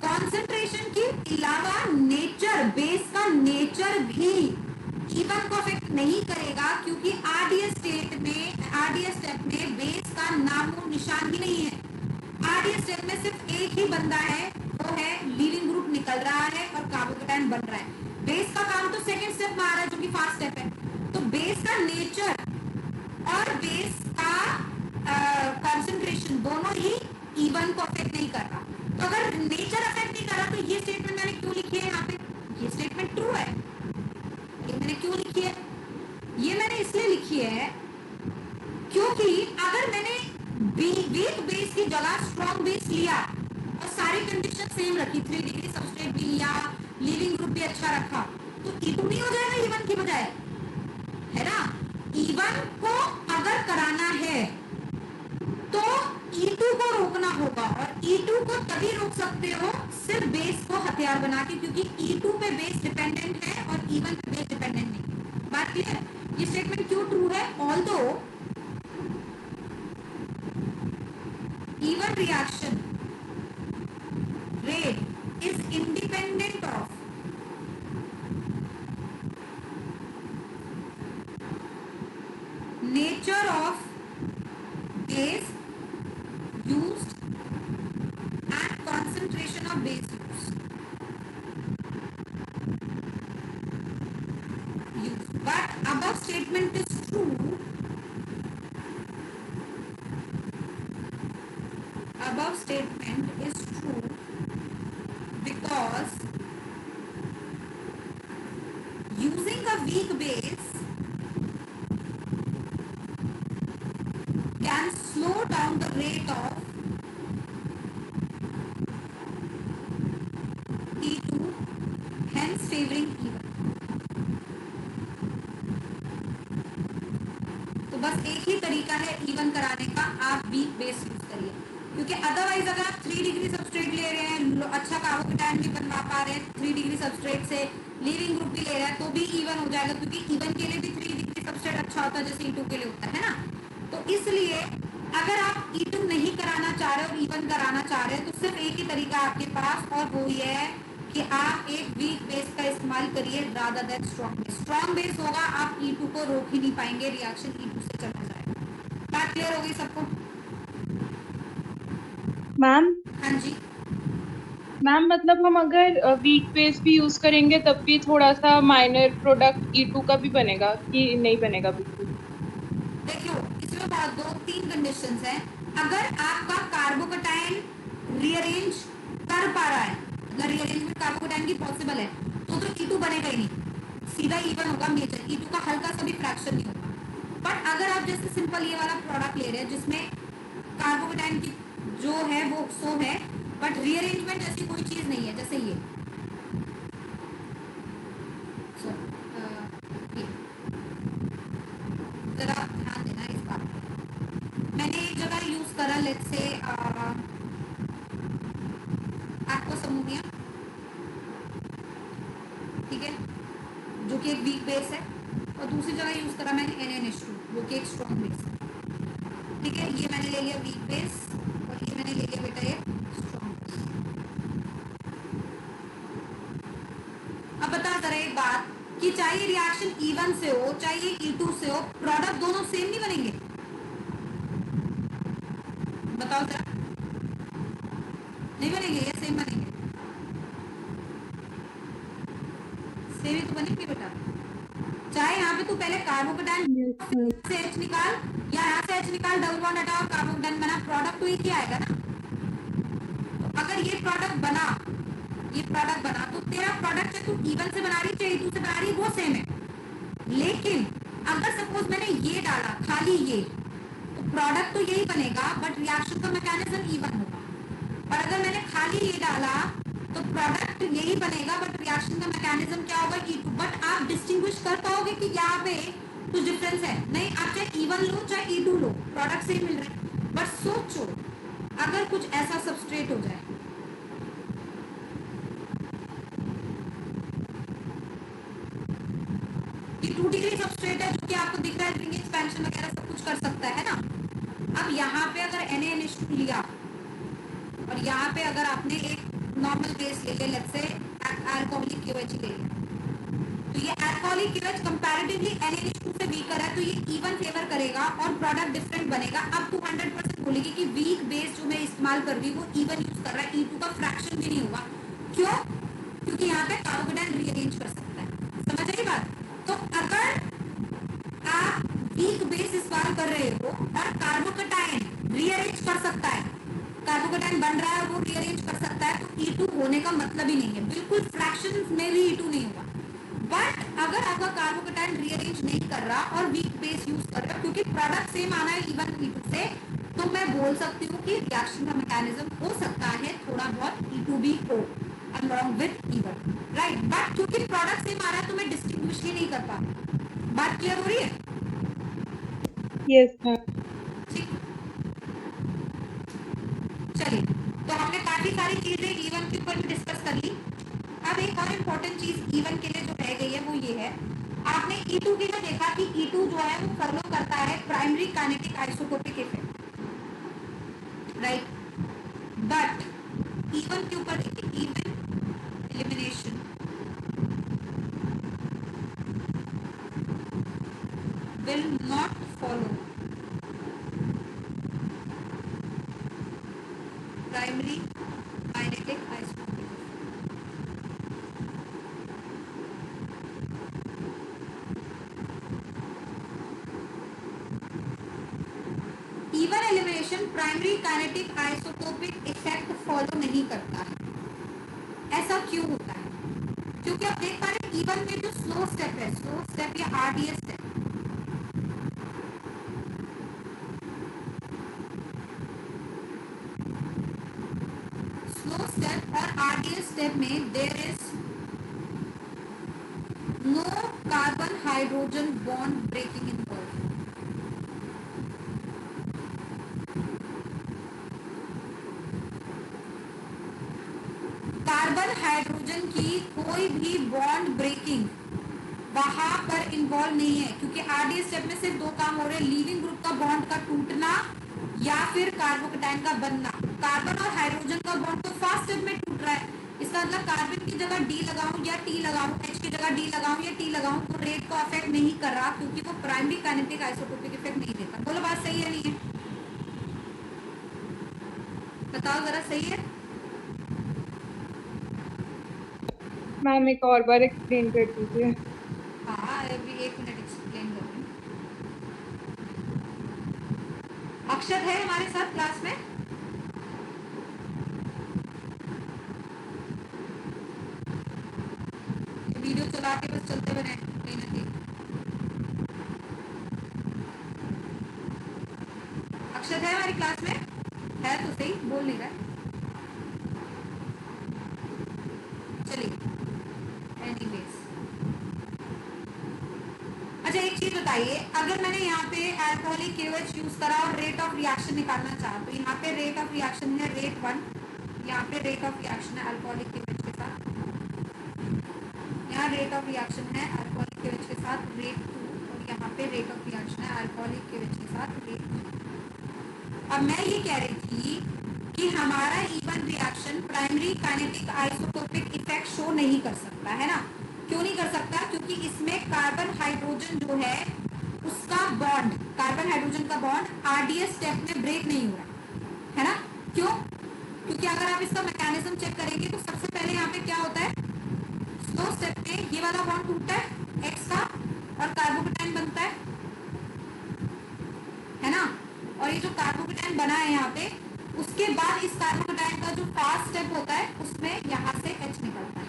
कॉन्सेंट्रेशन के अलावा नेचर, बेस का नेचर भी इवन को अफेक्ट नहीं करेगा, क्योंकि आरडीएस स्टेप में बेस का नामो निशान ही नहीं है। आरडीएस स्टेप में सिर्फ एक ही बंदा है, वो है लिविंग ग्रुप निकल रहा है और कार्बोकेटायन बन रहा है। बेस का काम तो सेकेंड स्टेप में आ रहा है जो कि फास्ट स्टेप है। तो बेस का नेचर और बेस का कॉन्सेंट्रेशन दोनों ही इवन को अफेक्ट नहीं कर रहा। तो अगर नेचर अफेक्ट नहीं कर रहा तो ये स्टेटमेंट मैंने क्यों लिखी है यहाँ पे, ये स्टेटमेंट ट्रू है। ये मैंने क्यों लिखी है, ये मैंने इसलिए लिखी है क्योंकि अगर मैंने वीक बेस की जगह स्ट्रॉन्ग बेस लिया और सारी कंडीशन सेम रखी, 3 डिग्री सबस्ट्रेट भी लिया, लिविंग ग्रुप भी अच्छा रखा, तो E2 नहीं हो जाएगा इवन की बजाय, है ना। इवन को अगर कराना है तो E2 को रोकना होगा, और E2 को तभी रोक सकते हो सिर्फ बेस को हथियार बना के, क्योंकि E2 पे बेस डिपेंडेंट है और E1 पे बेस डिपेंडेंट नहीं। बात क्लियर। ये स्टेटमेंट क्यों ट्रू है, although E one reaction rate is independent of nature of base used and concentration of base used. But above statement is true. Above statement is true because using a weak base can slow down the rate of E2, hence favoring E1. तो बस एक ही तरीका है E1 कराने का, आप वीक बेस यूज करिए, क्योंकि अदरवाइज अगर आप 3 डिग्री सबस्ट्रेट ले रहे हैं, अच्छा कार्बोकेटायन भी बनवा पा रहे हैं 3 डिग्री सबस्ट्रेट से, लीविंग ग्रुप भी ले रहे हैं, तो भी E1 हो जाएगा, क्योंकि E1 के लिए भी 3 डिग्री सबस्ट्रेट अच्छा होता है जैसे E2 के लिए होता है ना। तो इसलिए अगर आप E2 नहीं कराना चाह रहे और E1 कराना चाह रहे हैं, तो सिर्फ एक ही तरीका आपके पास, और वो ये है कि आप एक वीक बेस का इस्तेमाल करिए rather than strong base. Strong base होगा, आप E2 को रोक ही नहीं पाएंगे, रिएक्शन E2 से चला जाएगा। बात क्लियर हो गई सबको? मैम हाँ जी। मैम मतलब हम अगर वीक बेस भी यूज करेंगे तब भी थोड़ा सा माइनर प्रोडक्ट E2 का भी बनेगा कि नहीं बनेगा बिल्कुल? देखियो, इसमें बहुत 2-3 कंडीशंस हैं। अगर आपका कार्बोकेटायन रीअरेंज कर पा रहा है, अगर रीअरेंजमेंट कार्बोकेटायन की पॉसिबल है, तो E2 बनेगा ही नहीं, सीधा E1 होगा मेजर, E2 का हल्का सा भी फ्रैक्शन नहीं होगा। बट अगर आप जैसे सिंपल ये वाला प्रोडक्ट ले रहे हैं जिसमें कार्बोकेटायन की जो है वो 100 है, बट रीअरेंजमेंट जैसी कोई चीज नहीं है, जैसे ये जरा ध्यान देना इस बात पे। मैंने एक जगह यूज करा, लेट्स से आपको समूहिया, ठीक है, जो कि एक वीक बेस है, और दूसरी जगह यूज करा मैंने NaNH2 जो कि एक स्ट्रॉन्ग बेस है, ठीक है। ये मैंने ले लिया वीक बेस और ये मैंने ले लिया बेटा ये स्ट्रॉन्ग बेस। अब बता जरा एक बात कि चाहे रिएक्शन E1 से हो चाहे E2 से हो, प्रोडक्ट दोनों सेम नहीं बनेंगे? बताओ जरा, नहीं बनेंगे या सेम बनेंगे? सेम ही तो बनेंगे बेटा। चाहे यहाँ पे तू पहले कार्बोकेटायन से H निकाल या यहाँ से H निकाल, डबल बॉन्ड हटा और कार्बोकेटायन बना, प्रोडक्ट तो एक ही आएगा ना। तो अगर ये प्रोडक्ट बना तो तेरा प्रोडक्ट चाहे तू E1 से बना रही चाहे E2 से बना रही, वो सेम है। लेकिन अगर सपोज मैंने ये डाला खाली ये, तो प्रोडक्ट तो यही बनेगा बट रिएक्शन का मैकेनिज्म E1 होगा। और अगर मैंने खाली ये डाला तो प्रोडक्ट यही बनेगा बट रिएक्शन का मैकेनिज्म क्या होगा? E2। बट आप डिस्टिंग्विश कर पाओगे कि यहाँ पे कुछ डिफरेंस है? नहीं, आप चाहे E1 लो चाहे E2 लो, प्रोडक्ट सेम मिल रहा है। बट सोचो अगर कुछ ऐसा सबस्ट्रेट हो जाए, ये 2 डिग्री सबस्ट्रेट है जो कि आपको दिख रहा है रिंग एक्सपेंशन वगैरह सब कुछ कर सकता है ना। अब यहाँ पे अगर NaNH2 लिया और यहाँ पे अगर आपने एक नॉर्मल बेस ले लिया, लेट्स से अल्कोहलिक KOH ले लिया, तो ये अल्कोहलिक KOH कंपैरेटिवली NaNH2 से वीकर है, तो ये E1 फेवर करेगा और प्रोडक्ट डिफरेंट बनेगा। अब तू 100% बोलेगी कि वीक बेस जो मैं इस्तेमाल कर रही हूँ वो E1 यूज कर रहा है, E2 का फ्रैक्शन भी नहीं होगा। क्यों? क्योंकि यहाँ पे कार्बोकेटायन रीअरेंज कर सकता है। समझ आई बात? तो अगर आप वीक बेस इस्तेमाल कर रहे हो और कार्बोकेटायन रीअरेंज कर सकता है, कार्बोकेटायन बन रहा है वो रीअरेंज कर सकता है, तो E2 होने का मतलब ही नहीं है, बिल्कुल फ्रैक्शन में भी E2 नहीं होगा। बट अगर आपका कार्बोकेटायन रीअरेंज नहीं कर रहा और वीक बेस यूज कर रहा है, क्योंकि प्रोडक्ट सेम आना है E1 E2 से, तो मैं बोल सकती हूँ कि रिएक्शन का मैकेनिज्म हो सकता है थोड़ा बहुत E2 भी हो along with E1, right. But क्योंकि प्रोडक्ट सेम आ रहा है तो मैं डिस्टिंग्विश ही नहीं कर पा रही। बात क्लियर हो रही है? Yes ma'am. ठीक, चलिए, तो हमने काफी सारी चीजें E1 के ऊपर भी डिस्कस कर ली। अब एक और इम्पोर्टेंट चीज E1 के लिए जो रह गई है वो ये है, आपने E2 के लिए देखा कि E2 जो है वो फॉलो करता है primary kinetic isotopic effect, right. But E1 के ऊपर देखिए, will not follow primary kinetic isotopic even elimination primary kinetic isotopic effect follow नहीं करता है। ऐसा क्यों होता है? क्योंकि आप देख पा रहे हैं इवन में जो स्लो स्टेप है, स्लो स्टेप या आरडीएस स्टेप, स्लो स्टेप और आरडीएस स्टेप में there is no carbon hydrogen bond breaking involve. Carbon hydrogen की कोई भी बॉन्ड ब्रेकिंग वहां पर इन्वॉल्व नहीं है, क्योंकि आरडीएस स्टेप में सिर्फ दो काम हो रहे हैं, लीविंग ग्रुप का बॉन्ड का टूटना या फिर कार्बोकेटाइन का बनना। कार्बन और हाइड्रोजन का बॉन्ड तो फर्स्ट स्टेप में टूट रहा है, इसका मतलब कार्बन की जगह डी लगाऊं या टी लगाऊं, एच की जगह डी लगाऊं या टी लगाऊं, तो रेट को अफेक्ट नहीं कर रहा, क्योंकि वो प्राइमरी काइनेटिक आइसोटोपिक इफेक्ट नहीं देता। बोलो बात सही है नहीं है? बताओ जरा, सही है? मैम एक और बार एक्सप्लेन कर दीजिए। हाँ, अभी 1 मिनट एक्सप्लेन कर रही हूँ। अक्षर है हमारे साथ क्लास में? वीडियो चला के बस चलते बने कहीं ना कहीं। अक्षर है हमारी क्लास में? है तो सही, बोल नहीं रहा है। चलिए, एनीवेज, अच्छा एक चीज बताइए, अगर मैंने यहाँ पे अल्कोहलिक KOH यूज करा और रेट ऑफ रिएक्शन निकालना चाहा, तो यहाँ पे रेट ऑफ रिएक्शन है रेट 1, यहाँ पे रेट ऑफ रिएक्शन है अल्कोहलिक KOH के साथ, यहाँ रेट ऑफ रिएक्शन है अल्कोहलिक KOH के साथ रेट 2, और यहाँ पे रेट ऑफ रिएक्शन है अल्कोहलिक KOH के साथ रेट 3। अब मैं ये कह रही थी कि हमारा E one reaction primary kinetic isotopic effect show नहीं कर सकता है ना। क्यों नहीं कर सकता? क्योंकि इसमें कार्बन हाइड्रोजन जो है उसका बॉन्ड, कार्बन हाइड्रोजन का बॉन्ड आरडीएस स्टेप में ब्रेक नहीं हो रहा है ना। क्यों? क्योंकि अगर आप इसका मैकेनिज्म चेक करेंगे तो सबसे पहले यहाँ पे क्या होता है, स्लो स्टेप में ये वाला बॉन्ड टूटता है एक्स का और कार्बोकेटाइन बनता है ना। और ये जो कार्बोकेटाइन बना है यहाँ पे, उसके बाद इस कार्बोकेटाइन का जो फास्ट स्टेप होता है उसमें यहाँ से H निकलता है।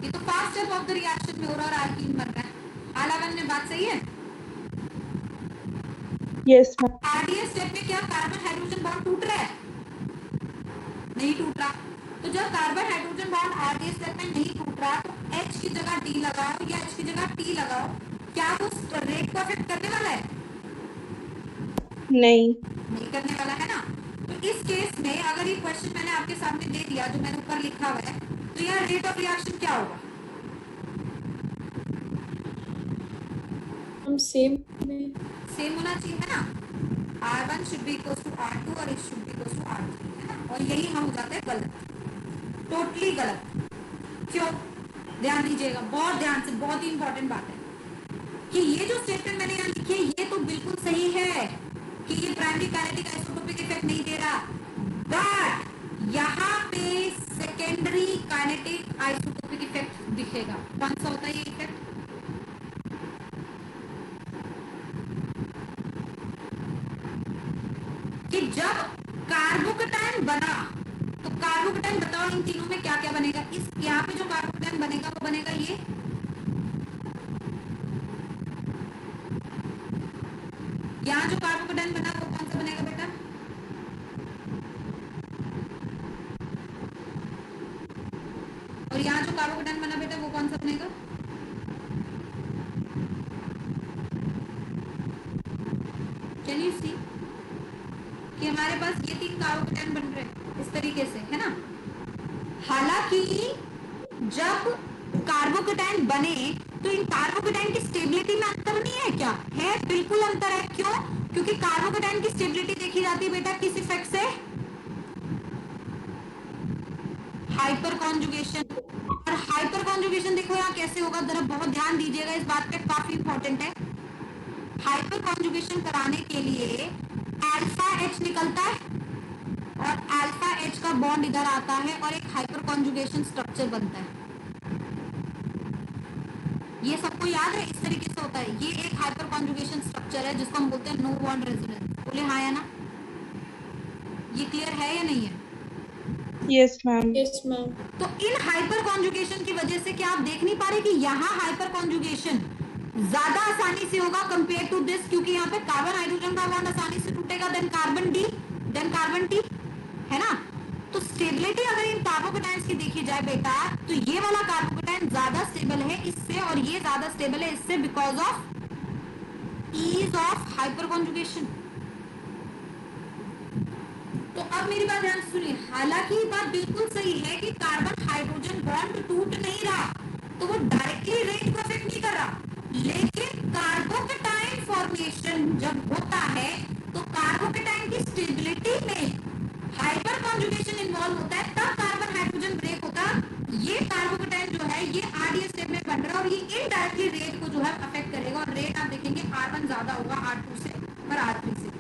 ये तो fast step of the reaction में हो रहा है और अल्कीन बन रहा है। आलावन में बात सही है? Yes ma'am. आरडीएस स्टेप में क्या कार्बन हाइड्रोजन बॉन्ड टूट रहा है? नहीं टूट रहा। तो जब carbon hydrogen bond RDS step में नहीं टूट रहा, तो H की जगह D लगाओ या H की जगह T लगाओ, क्या वो रेट को अफेक्ट करने वाला है? नहीं करने वाला है ना। तो इस केस में अगर ये क्वेश्चन मैंने आपके सामने दे दिया जो मैंने ऊपर लिखा हुआ है, तो यहाँ रेट ऑफ रिएक्शन क्या होगा? हम सेम सेम होना चाहिए है ना। R1 should be equal to R2 और it should be equal to R3 है ना। और यही हम हो जाते हैं गलत, टोटली गलत। क्यों? ध्यान दीजिएगा, बहुत ध्यान से, बहुत ही इंपॉर्टेंट बात है कि ये जो स्टेटमेंट मैंने यहाँ लिखी है ये तो बिल्कुल सही है कि ये प्राइमरी काइनेटिक आइसोटोपिक इफेक्ट नहीं दे रहा, बट यहाँ पे सेकेंडरी काइनेटिक आइसोटोपिक इफेक्ट दिखेगा। कौन सा होता है ये इफेक्ट? कि जब कार्बोकेटाइन बना, तो कार्बोकेटाइन बताओ इन तीनों में क्या क्या बनेगा? इस यहाँ पे जो कार्बोकेटाइन बनेगा वो बनेगा ये, यहाँ जो कार्बोकेटाइन बना वो कौन सा बनेगा बेटा? और यहाँ जो कार्बोकेटाइन बना बेटा वो कौन सा बनेगा? कैन यू सी कि हमारे पास ये 3 कार्बोकेटाइन बन रहे हैं इस तरीके से, है ना। हालांकि जब कार्बोकेटाइन बने तो इन कार्बोकेटाइन की स्टेबिलिटी में अंतर नहीं है क्या? है, बिल्कुल अंतर है। क्यों? क्योंकि कार्बोकेटाइन की स्टेबिलिटी देखी जाती है बेटा किस इफेक्ट से? Hyper conjugation. और हाइपर कॉन्जुगेशन देखो यहाँ कैसे होगा, जरा बहुत ध्यान दीजिएगा इस बात पे, काफी इंपॉर्टेंट है। हाइपर कॉन्जुगेशन कराने के लिए अल्फा एच निकलता है और अल्फा एच का बॉन्ड इधर आता है और एक हाइपर कॉन्जुगेशन स्ट्रक्चर बनता है। ये सबको याद है, इस तरीके से होता है। ये एक हाइपर कॉन्जुगेशन स्ट्रक्चर है जिसको हम बोलते हैं नो बॉन्ड रेजोनेंस। बोले हाँ या ना? ये क्लियर है या नहीं है? Yes ma'am. Yes ma'am. तो इन हाइपर कॉन्जुगेशन की वजह से क्या आप देख नहीं पा रहे कि यहाँ हाइपर कॉन्जुगेशन ज्यादा आसानी से होगा कंपेयर टू दिस, क्योंकि यहाँ पे कार्बन हाइड्रोजन का बॉन्ड आसानी से टूटेगा, then carbon D, then carbon T, है ना? तो स्टेबिलिटी अगर इन कार्बोकेटाइंस की देखी जाए बेटा, तो ये वाला कार्बोकेटाइन ज्यादा स्टेबल है इससे और ये ज्यादा स्टेबल है इससे, because of ease of hyperconjugation. तो अब मेरी बात ध्यान से सुनिए, हालांकि ये बात बिल्कुल सही है कि कार्बन हाइड्रोजन बॉन्ड टूट नहीं रहा, तो वो डायरेक्टली रेट को अफेक्ट नहीं कर रहा, लेकिन कार्बोकेटाइन फॉर्मेशन जब होता है तो कार्बोकेटाइन की स्टेबिलिटी में हाइपर कॉन्जुगेशन इन्वॉल्व होता है, तब कार्बन हाइड्रोजन ब्रेक होता है। ये कार्बोकेटाइन जो है ये आरडीएस स्टेप में बन रहा है और ये इनडायरेक्टली रेट को जो है अफेक्ट करेगा, और रेट आप देखेंगे R1 ज्यादा होगा R2 से और R3 से।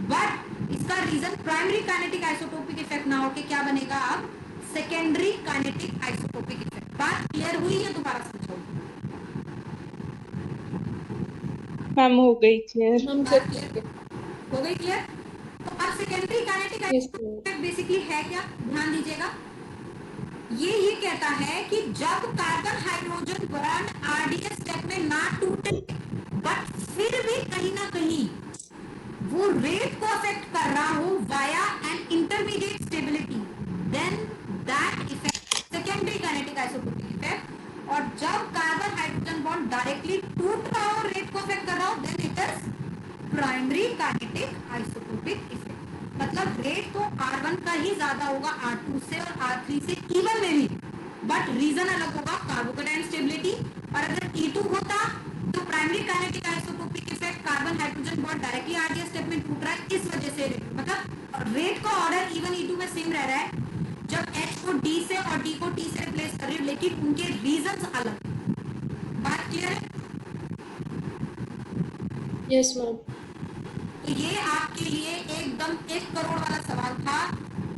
बट इसका reason primary kinetic isotopic effect ना होके क्या बनेगा, अब सेकेंडरी काइनेटिक आइसोटोपिक इफेक्ट। बात क्लियर हुई है? दोबारा समझो मैम हो गई क्लियर। हम बात सब क्लियर हो गई? क्लियर? तो अब secondary kinetic isotopic effect basically है क्या, ध्यान दीजिएगा। ये कहता है कि जब carbon hydrogen bond RDS step में ना टूटे बट फिर भी कहीं ना कहीं वो रेट को अफेक्ट कर रहा हो via an intermediate stability, then that effect secondary kinetic isotopic effect. और जब कार्बन हाइड्रोजन बॉन्ड डायरेक्टली टूट रहा हो, रेट को अफेक्ट कर रहा हो, then it is primary kinetic isotopic effect. मतलब रेट तो R1 का ही ज्यादा होगा R2 से और R3 से इवन में भी, बट रीजन अलग होगा, कार्बोकेटाइन स्टेबिलिटी। और अगर E2 होता तो primary kinetic isotopic effect, carbon hydrogen bond directly RDS step में टूट रहा है, इस वजह से मतलब रेट का ऑर्डर इवन E2 में सेम रह रहा है, जब H को D से और D को T से रिप्लेस कर रही है, लेकिन उनके रीजंस अलग। बात क्लियर है? Yes ma'am. तो ये आपके लिए एकदम 1 करोड़ वाला सवाल था,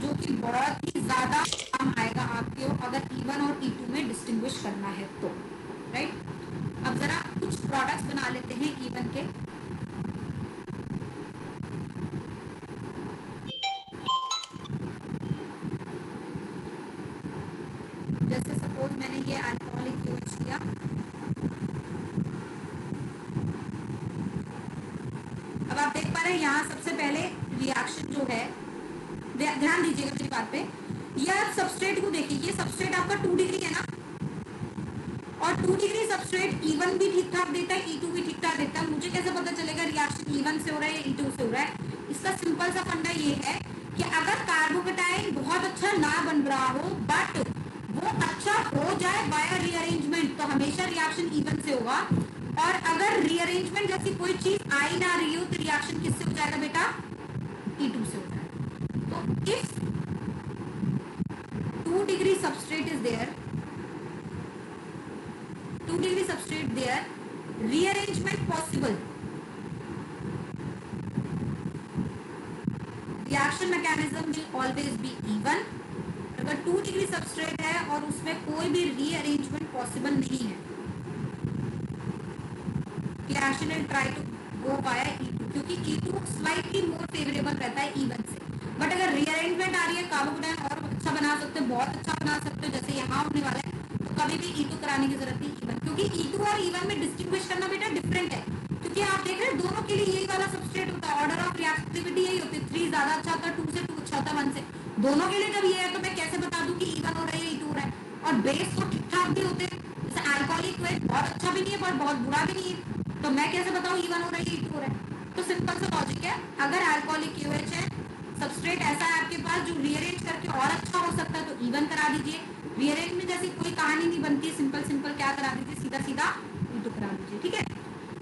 जो कि बहुत ही ज्यादा काम आएगा आपके अगर E1 और E2 में डिस्टिंग्विश करना है तो, राइट? अब जरा कुछ प्रोडक्ट्स बना लेते हैं E1 के। जैसे सपोज मैंने ये अल्कोहलिक यूज किया, अब आप देख पा रहे हैं यहाँ सबसे पहले रिएक्शन जो है, ध्यान दीजिएगा मेरी बात पे, ये आप सबस्ट्रेट को देखिए, ये सबस्ट्रेट आपका 2 डिग्री है ना, और 2 डिग्री सबस्ट्रेट E1 भी ठीक ठाक देता है, E2 भी ठीक ठाक देता है। मुझे कैसे पता चलेगा रिएक्शन E1 से हो रहा है या E2 से हो रहा है? इसका सिंपल सा फंडा ये है कि अगर कार्बोकेटाइन बहुत अच्छा ना बन रहा हो बट वो अच्छा हो जाए बाय रीअरेंजमेंट, तो हमेशा रिएक्शन E1 से होगा। और अगर रीअरेंजमेंट जैसी कोई चीज आई ना रही हो तो रिएक्शन किससे हो जाएगा बेटा? E2 से हो जाएगा। तो if 2 degree substrate is there, 2 degree substrate there, rearrangement possible, reaction mechanism will always be even। अगर 2 डिग्री सबस्ट्रेट है और उसमें कोई भी रीअरेंजमेंट पॉसिबल नहीं है, reaction will try to go via E2, क्योंकि E2 slightly more favorable रहता है E1 से। बट अगर रीअरेंजमेंट आ रही है, कार्बोकेटाइन और अच्छा बना सकते हो, बहुत अच्छा बना सकते हो, जैसे यहाँ होने वाला है, तो कभी भी E2 कराने की जरूरत नहीं E1, क्योंकि E2 और E1 में डिस्टिंग्विश करना बेटा डिफरेंट है। क्योंकि आप देख रहे हैं दोनों के लिए यही वाला सबस्ट्रेट होता है, ऑर्डर ऑफ रिएक्टिविटी यही होती है, 3 ज्यादा अच्छा होता है, 2 से 2 अच्छा होता है 1 से। दोनों के लिए जब ये है तो मैं कैसे बता दूं कि E1 हो रहा है या E2 हो रहा है? और बेस तो ठीक ठाक भी होते हैं, जैसे अल्कोहलिक वेज बहुत अच्छा भी नहीं है पर बहुत बुरा भी नहीं है, तो मैं कैसे बताऊं E1 हो रहा है या E2 हो रहा है? तो सिंपल सा लॉजिक है, अगर अल्कोहलिक KOH है, सबस्ट्रेट ऐसा है आपके पास जो रीअरेंज करके और अच्छा हो सकता है, तो E1 करा दीजिए। रीअरेंज में जैसी कोई कहानी नहीं बनती, सिंपल सिंपल क्या करा दीजिए, सीधा सीधा E2 करा दीजिए, ठीक है?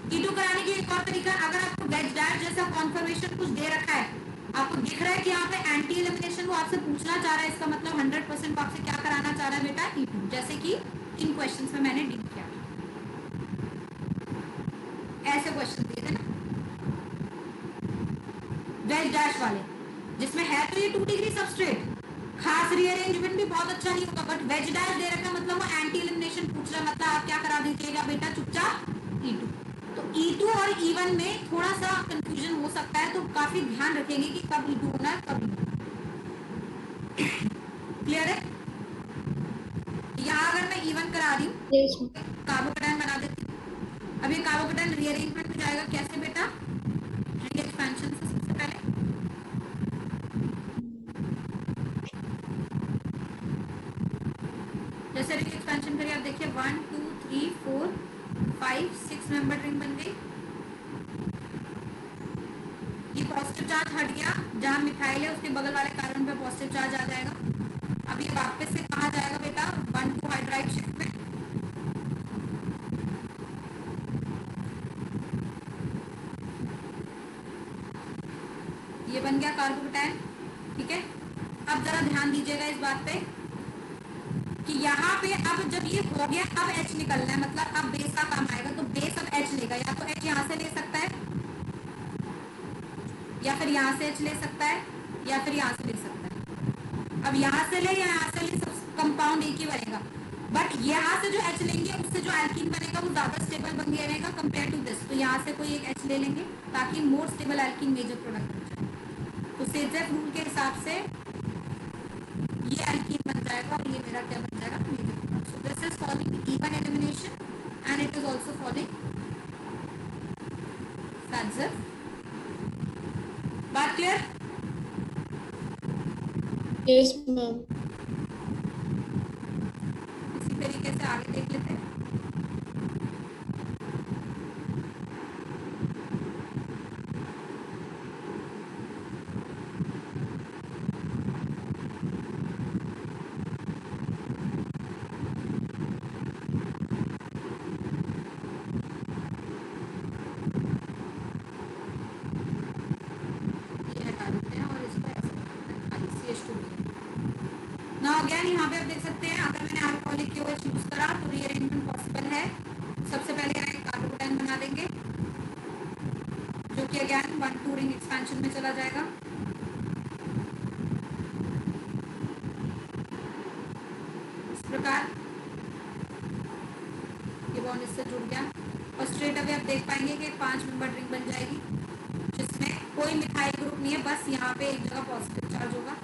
E2 कराने की एक और तरीका, अगर आपको वेज डायट जैसा कॉन्फर्मेशन कुछ दे रखा है, आपको दिख रहा है कि यहाँ पे एंटी एलिमिनेशन वो आपसे पूछना चाह रहा है, इसका मतलब 100% आपसे क्या कराना चाह रहा है बेटा? E2। जैसे कि इन क्वेश्चंस में मैंने डील किया। ऐसे क्वेश्चन दिए थे ना वेज डैश वाले, जिसमें है तो ये 2 डिग्री सबस्ट्रेट, खास रीअरेंजमेंट भी बहुत अच्छा नहीं होगा, बट वेज डैश दे रखा मतलब वो एंटी एलिमिनेशन पूछ रहा, मतलब आप क्या करा दीजिएगा बेटा चुपचाप E2। तो E2 और E1 में थोड़ा सा कंफ्यूजन हो सकता है, तो काफी ध्यान रखेंगे कि कब E2 होना है कब E1। क्लियर है? यहाँ अगर मैं E1 करा रही हूँ यस कार्बोकेटायन बना देती हूँ। अब ये कार्बोकेटायन रीअरेंजमेंट में जाएगा कैसे बेटा? रिंग एक्सपेंशन से सबसे पहले जैसे रिंग एक्सपेंशन करिए, आप देखिए 1 2 3 4 5 6 मेंबर रिंग बन गई। ये पॉजिटिव चार्ज हट गया, जहां मिथाइल है उसके बगल वाले कार्बन पे पॉजिटिव चार्ज आ जाएगा। अब ये वापस से कहा जाएगा बेटा 1,2 हाइड्राइड शिफ्ट में। ये बन गया कार्बोकेटायन, ठीक है। अब जरा ध्यान दीजिएगा इस बात पे कि यहाँ पे अब जब ये हो गया, अब H निकलना है, मतलब अब बेस का काम आएगा, तो बेस अब H लेगा, या तो H यहाँ से ले सकता है, या फिर यहाँ से H ले सकता है, या फिर यहाँ से ले सकता है। अब यहाँ से ले या यहाँ से ले, सब कंपाउंड एक ही बनेगा, बट यहाँ से जो H लेंगे उससे जो एल्कीन बनेगा वो ज्यादा स्टेबल बन गया रहेगा कंपेयर टू दिस। तो यहाँ से कोई एक H ले लेंगे ताकि more stable alkene major product बन जाए। तो सेजेफ रूल के हिसाब से ये एल्कीन बन जाएगा और ये मेरा क्या बन जाएगा, major product. So this is following even elimination and it is also following Saytzeff. बात क्लियर? Yes ma'am. इसी तरीके से आगे देख लेते हैं। अगेन यहाँ पे आप देख सकते हैं, अगर मैंने अल्कोहलिक KOH यूज करा तो रीअरेंजमेंट पॉसिबल है। सबसे पहले यहाँ एक कार्बोकेटायन बना देंगे जो कि अगेन 1,2 रिंग एक्सपेंशन में चला जाएगा। इस प्रकार ये बॉन्ड इससे जुड़ गया और स्ट्रेट अवे आप देख पाएंगे कि 5 मेंबर रिंग बन जाएगी जिसमें कोई मिथाइल ग्रुप नहीं है, बस यहाँ पे एक जगह पॉजिटिव चार्ज होगा।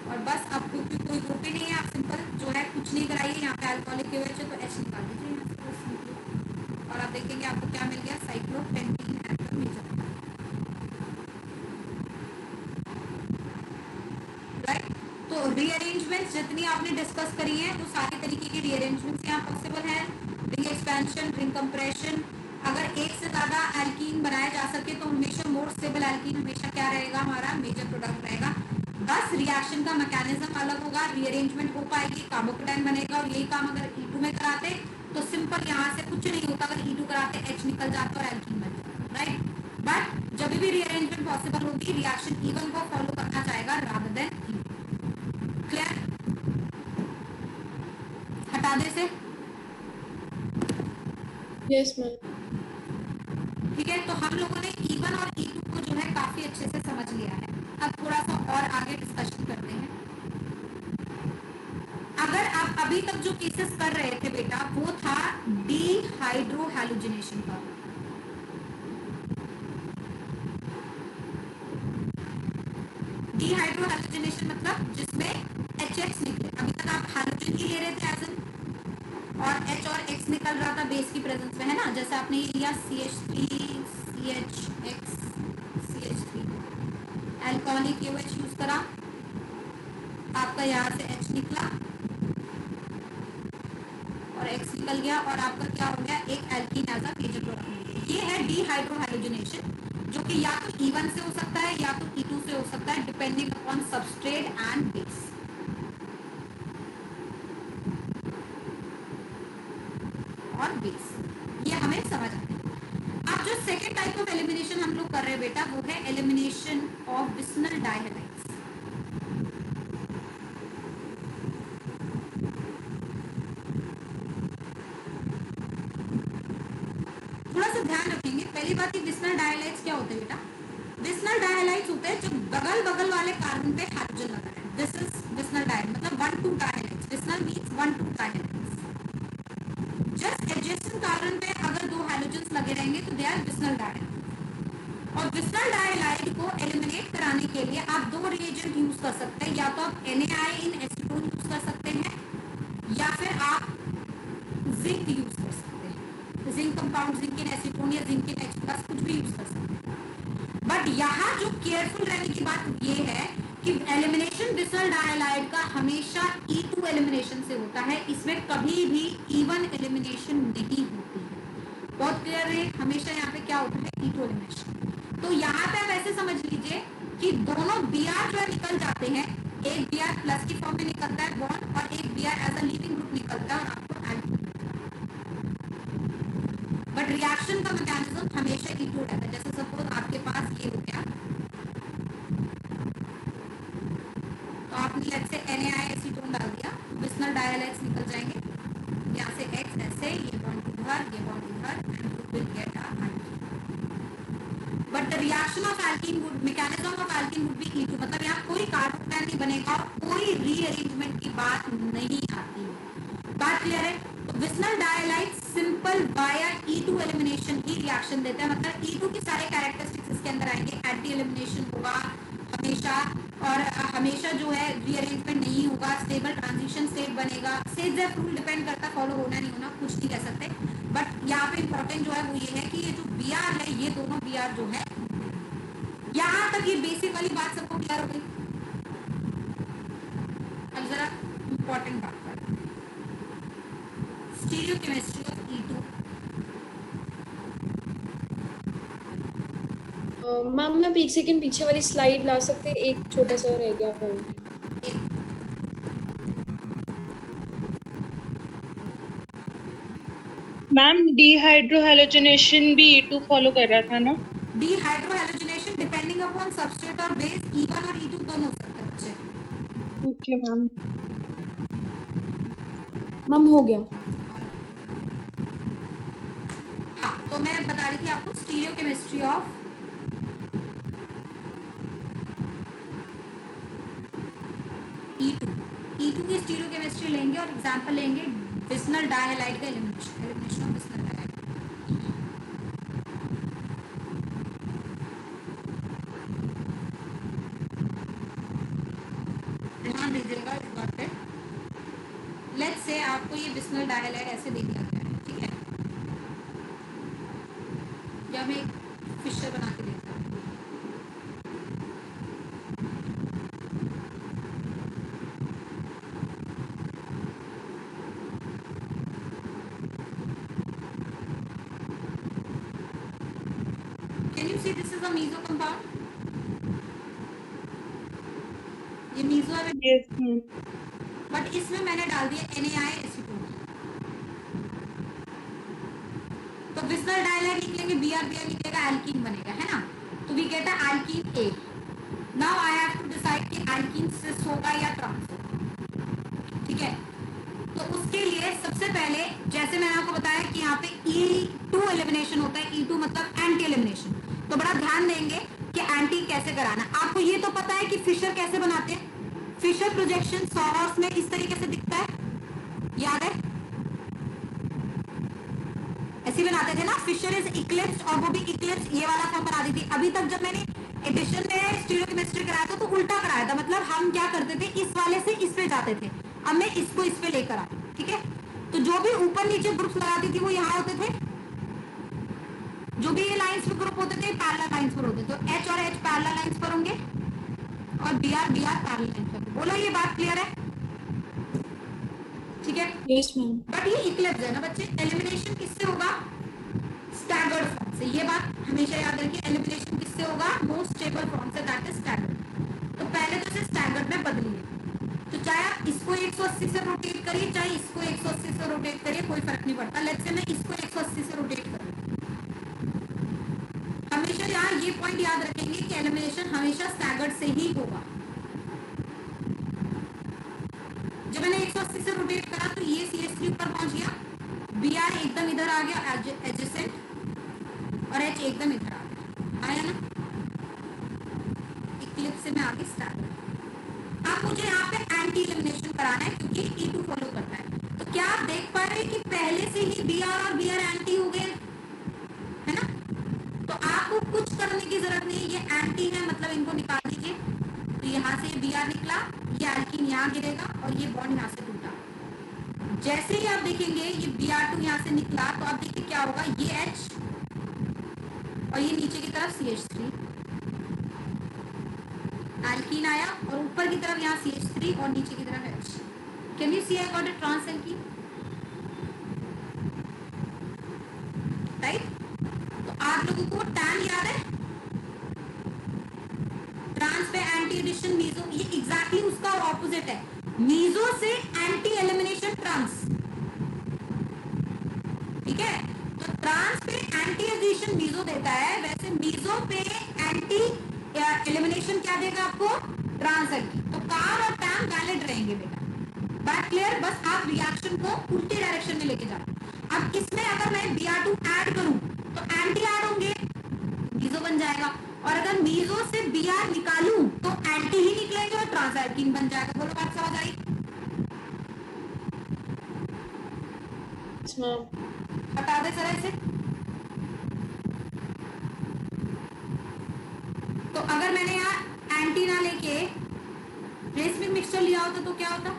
और बस अब क्योंकि कोई ग्रुप ही नहीं है, आप सिंपल जो है कुछ नहीं कराइए, यहाँ पे अल्कोहलिक KOH है तो H निकाल दीजिए यहाँ से बस सिंपल। और आप देखेंगे आपको क्या मिल गया, साइक्लोपेंटीन एटम मेजर। राइट, तो रीअरेंजमेंट्स जितनी आपने डिस्कस करी है तो सारी तरीके की रीअरेंजमेंट्स यहाँ पॉसिबल है। रिंग एक्सपेंशन, रिंग कंप्रेशन, अगर एक से ज्यादा एल्कीन बनाया जा सके तो हमेशा मोर स्टेबल एल्कीन हमेशा क्या रहेगा, हमारा मेजर प्रोडक्ट रहेगा। बस रिएक्शन का मैकेनिज्म अलग होगा, रीअरेंजमेंट हो पाएगी, कार्बोकेटायन बनेगा। और यही काम अगर E2 में कराते तो सिंपल यहाँ से कुछ नहीं होता, अगर E2 कराते H निकल जाता और एल्कीन बन जाता। राइट, बट जब भी रीअरेंजमेंट पॉसिबल होगी रिएक्शन E1 को फॉलो करना चाहेगा रादर देन E2। क्लियर? हटा दे से। Yes ma'am. ठीक है, तो हम लोगों ने E1 और E2 को जो है काफी अच्छे से समझ लिया है। अब थोड़ा सा और आगे डिस्कशन करते हैं। अगर आप अभी तक जो केसेस कर रहे थे बेटा वो था डीहाइड्रोहैलोजिनेशन का। डीहाइड्रोहैलोजिनेशन मतलब जिसमें HX निकले। अभी तक आप हाइड्रोजन ही ले रहे थे एज और H और X निकल रहा था बेस की प्रेजेंस में, है ना। जैसे आपने ये लिया CH3 CHX CH3, alcoholic KOH use करा, आपका यहाँ से H निकला और X निकल गया और आपका क्या हो गया, एक alkene as a major product. ये है डीहाइड्रोहैलोजिनेशन, जो कि या तो E1 से हो सकता है या तो E2 से हो सकता है, depending upon substrate and base. और बेस ये हमें समझ आता है। अब जो सेकेंड टाइप ऑफ एलिमिनेशन हम लोग कर रहे हैं बेटा वो है एलिमिनेशन ऑफ बिस्मल डाइहाइड्राइड्स। लोग ध्यान रखेंगे, पहली बात, ये विस्नल डायलाइट्स क्या होते हैं बेटा? विस्नल डायलाइट्स होते हैं जो बगल बगल वाले कार्बन पे हाइड्रोजन लगा है। दिस इज विस्नल डायल, मतलब 1 2 डायलाइट्स। विस्नल मींस 1 2 डायलाइट्स। जस्ट एडजेसेंट कार्बन पे अगर 2 हाइड्रोजन्स लगे रहेंगे तो दे आर विस्नल डायलाइट। और विस्नल डायलाइट को एलिमिनेट कराने के लिए आप 2 रिएजेंट यूज कर सकते हैं, या तो आप NaI इन एसीटोन यूज कर सकते हैं, या फिर आप जिंक यूज कर सकते हैं। Zinc compound, zinc in acetone या जिंक इन H+, कुछ भी यूज कर सकते हैं। बट यहाँ जो केयरफुल रहने की बात ये है कि एलिमिनेशन विस्नल डायलाइड का हमेशा E2 एलिमिनेशन से होता है, इसमें कभी भी इवन एलिमिनेशन नहीं होती है। बहुत क्लियर है, हमेशा यहाँ पे क्या होता है? E2 elimination. तो यहाँ पे आप ऐसे समझ लीजिए कि दोनों Br जो है निकल जाते हैं, एक Br प्लस की फॉर्म में निकलता है बॉन्ड, और एक Br as a leaving group निकलता है और आपको एल्कीन। बट रिएक्शन का मैकेनिज्म हमेशा E2 रहता है। जैसे सपोज आपके पास ये हो गया, तो आपने लेट्स से NaI एसीटोन डाल दिया, विस्नल डायलाइट्स निकल जाएंगे यहाँ से X ऐसे, ये बॉन्ड इधर, ये बॉन्ड इधर, and you will get a alkene. But the reaction of alkene would, mechanism of alkene would be E2, मतलब यहाँ कोई कार्बोकेटायन नहीं बनेगा और कोई रीअरेंजमेंट की बात नहीं आती है। बात क्लियर है? तो विस्नल डायलाइट सिंपल वाया E2 एलिमिनेशन ही रिएक्शन देते हैं, मतलब E2 की सारे कैरेक्टरिस्टिक्स इसके अंदर आएंगे। एंटी एलिमिनेशन होगा हमेशा, और हमेशा जो है रीअरेंजमेंट नहीं होगा, स्टेबल ट्रांजिशन स्टेट बनेगा। सेज रूल डिपेंड करता है, फॉलो होना नहीं होना कुछ नहीं कह सकते। बट यहाँ पे इंपॉर्टेंट जो है वो ये है कि ये जो Br है, ये दोनों Br जो है, यहाँ तक ये बेसिक वाली बात सबको क्लियर हो गई। अब जरा इंपॉर्टेंट बात कर, स्टीरियोकेमिस्ट्री ऑफ E2। मैम आप एक सेकंड पीछे वाली स्लाइड ला सकते हैं, एक छोटा सा रह गया पॉइंट। मैम डिहाइड्रोहैलोजनेशन भी E2 फॉलो कर रहा था ना? डिहाइड्रोहैलोजनेशन डिपेंडिंग अपॉन सबस्ट्रेट और बेस, E1 और E2 दोनों हो सकते हैं बच्चे। Okay ma'am. मैम हो गया। हाँ, तो मैं बता रही थी आपको स्टीरियोकेमिस्ट्री ऑफ E2। E2 की स्टीरियोकेमिस्ट्री लेंगे और एग्जांपल लेंगे विस्नल डायहाइलाइड का एलिमिनेशन ऑफ विस्नल डायहाइलाइड। ध्यान दीजिएगा इस बात पे। लेट्स से आपको ये विस्नल डायहाइलाइड ऐसे दे दिया गया है, ठीक है, या मैं एक फिशर बना के देता हूँ। Can you see this is a meso compound? ये meso है, यस मैम। बट इसमें मैंने डाल दिया NaI एसीटोन। तो विस्नल डायलाइड निकलेंगे, Br निकलेगा, एल्कीन बनेगा, है ना? तो we get a alkene A। Now I have to decide कि एल्कीन सिस होगा या ट्रांस होगा, ठीक है? तो उसके लिए सबसे पहले, जैसे मैंने आपको बताया कि यहाँ पे E2 एलिमिनेशन होता है। E2 मतलब एंटी एलिमिनेशन। तो बड़ा ध्यान देंगे कि एंटी कैसे कराना। आपको ये तो पता है कि फिशर कैसे बनाते हैं। फिशर प्रोजेक्शन सॉहॉर्स में इस तरीके से दिखता है, याद है? ऐसे बनाते थे ना, फिशर इज इक्लिप्स्ड, और वो भी इक्लिप्स ये वाला फॉर्म बना दी थी। अभी तक जब मैंने एडिशन में स्टीरियोकेमिस्ट्री कराया था तो उल्टा कराया था, मतलब हम क्या करते थे, इस वाले से इस पे जाते थे। अब मैं इसको इस पे लेकर आई, ठीक है? तो जो भी ऊपर नीचे ग्रुप्स लगाती थी वो यहाँ होते थे, जो भी ये लाइंस पे ग्रुप होते थे पैरेलल लाइंस पर होते थे। तो H और H पैरेलल लाइंस पर होंगे और Br पैरेलल लाइंस पर। बोलो ये बात क्लियर है? ठीक है? Yes ma'am. बट ये इक्लिप्स है ना बच्चे, एलिमिनेशन किससे होगा? स्टैगर्ड फॉर्म से। ये बात हमेशा याद रखिए, एलिमिनेशन किससे होगा? मोस्ट स्टेबल फॉर्म से, दैट इज स्टैगर्ड। तो पहले तो इसे स्टैगर्ड में बदलिए। तो चाहे आप इसको 180 से रोटेट करिए, चाहे इसको 180 से रोटेट करिए, कोई फर्क नहीं पड़ता। लेट्स से मैं इसको 180 से रोटेट करूँ। हमेशा यहाँ ये पॉइंट याद रखेंगे कि एलिमिनेशन हमेशा स्टैगर्ड से ही होगा। जब मैंने 180 से रोटेट करा तो ये CH3 ऊपर पहुंच गया, Br एकदम इधर आ गया एडजेसेंट, और H एकदम इधर आ गया, आया ना। इक्लिप्स से मैं आगे स्टार्ट। अब मुझे यहाँ पे एंटी एलिमिनेशन कराना है क्योंकि E2 फॉलो करता है। तो क्या आप देख पा रहे हैं कि पहले से ही Br और Br एंटी हो गए, है ना। तो आपको कुछ करने की जरूरत नहीं, ये एंटी है मतलब इनको निकाल दीजिए। तो यहाँ से ये Br निकला, ये एल्कीन यहाँ गिरेगा और ये बॉन्ड यहाँ से टूटा। जैसे ही आप देखेंगे ये Br2 यहाँ से निकला तो आप देखिए क्या होगा, ये H और ये नीचे की तरफ CH3 एल्कीन आया और ऊपर की तरफ यहाँ CH3 और नीचे की तरफ H। Can you see I got a trans alkene, right. तो आप लोगों को टैन याद है, ट्रांस पे एंटी एडिशन मीजो, ये एग्जैक्टली उसका ऑपोजिट है। मीजो से एंटी एलिमिनेशन ट्रांस, ठीक है। तो ट्रांस पे एंटी एडिशन मीजो देता है, वैसे मीजो पे एंटी एलिमिनेशन क्या देगा आपको, ट्रांस एल्कीन। तो कार और टैन वैलिड रहेंगे बेटा, बात क्लियर। बस आप रिएक्शन को उल्टे डायरेक्शन में लेके जाओ। अब इसमें अगर मैं Br2 ऐड करूं तो एंटी ऐड होंगे, मीजो बन जाएगा। और अगर मीजो से Br निकालूं तो एंटी ही निकलेंगे और ट्रांस एल्कीन बन जाएगा। बोलो बात समझ आई। हटा दे जरा इसे। तो अगर मैंने यहाँ एंटी ना लेके रेसमिक मिक्सचर लिया होता तो क्या होता,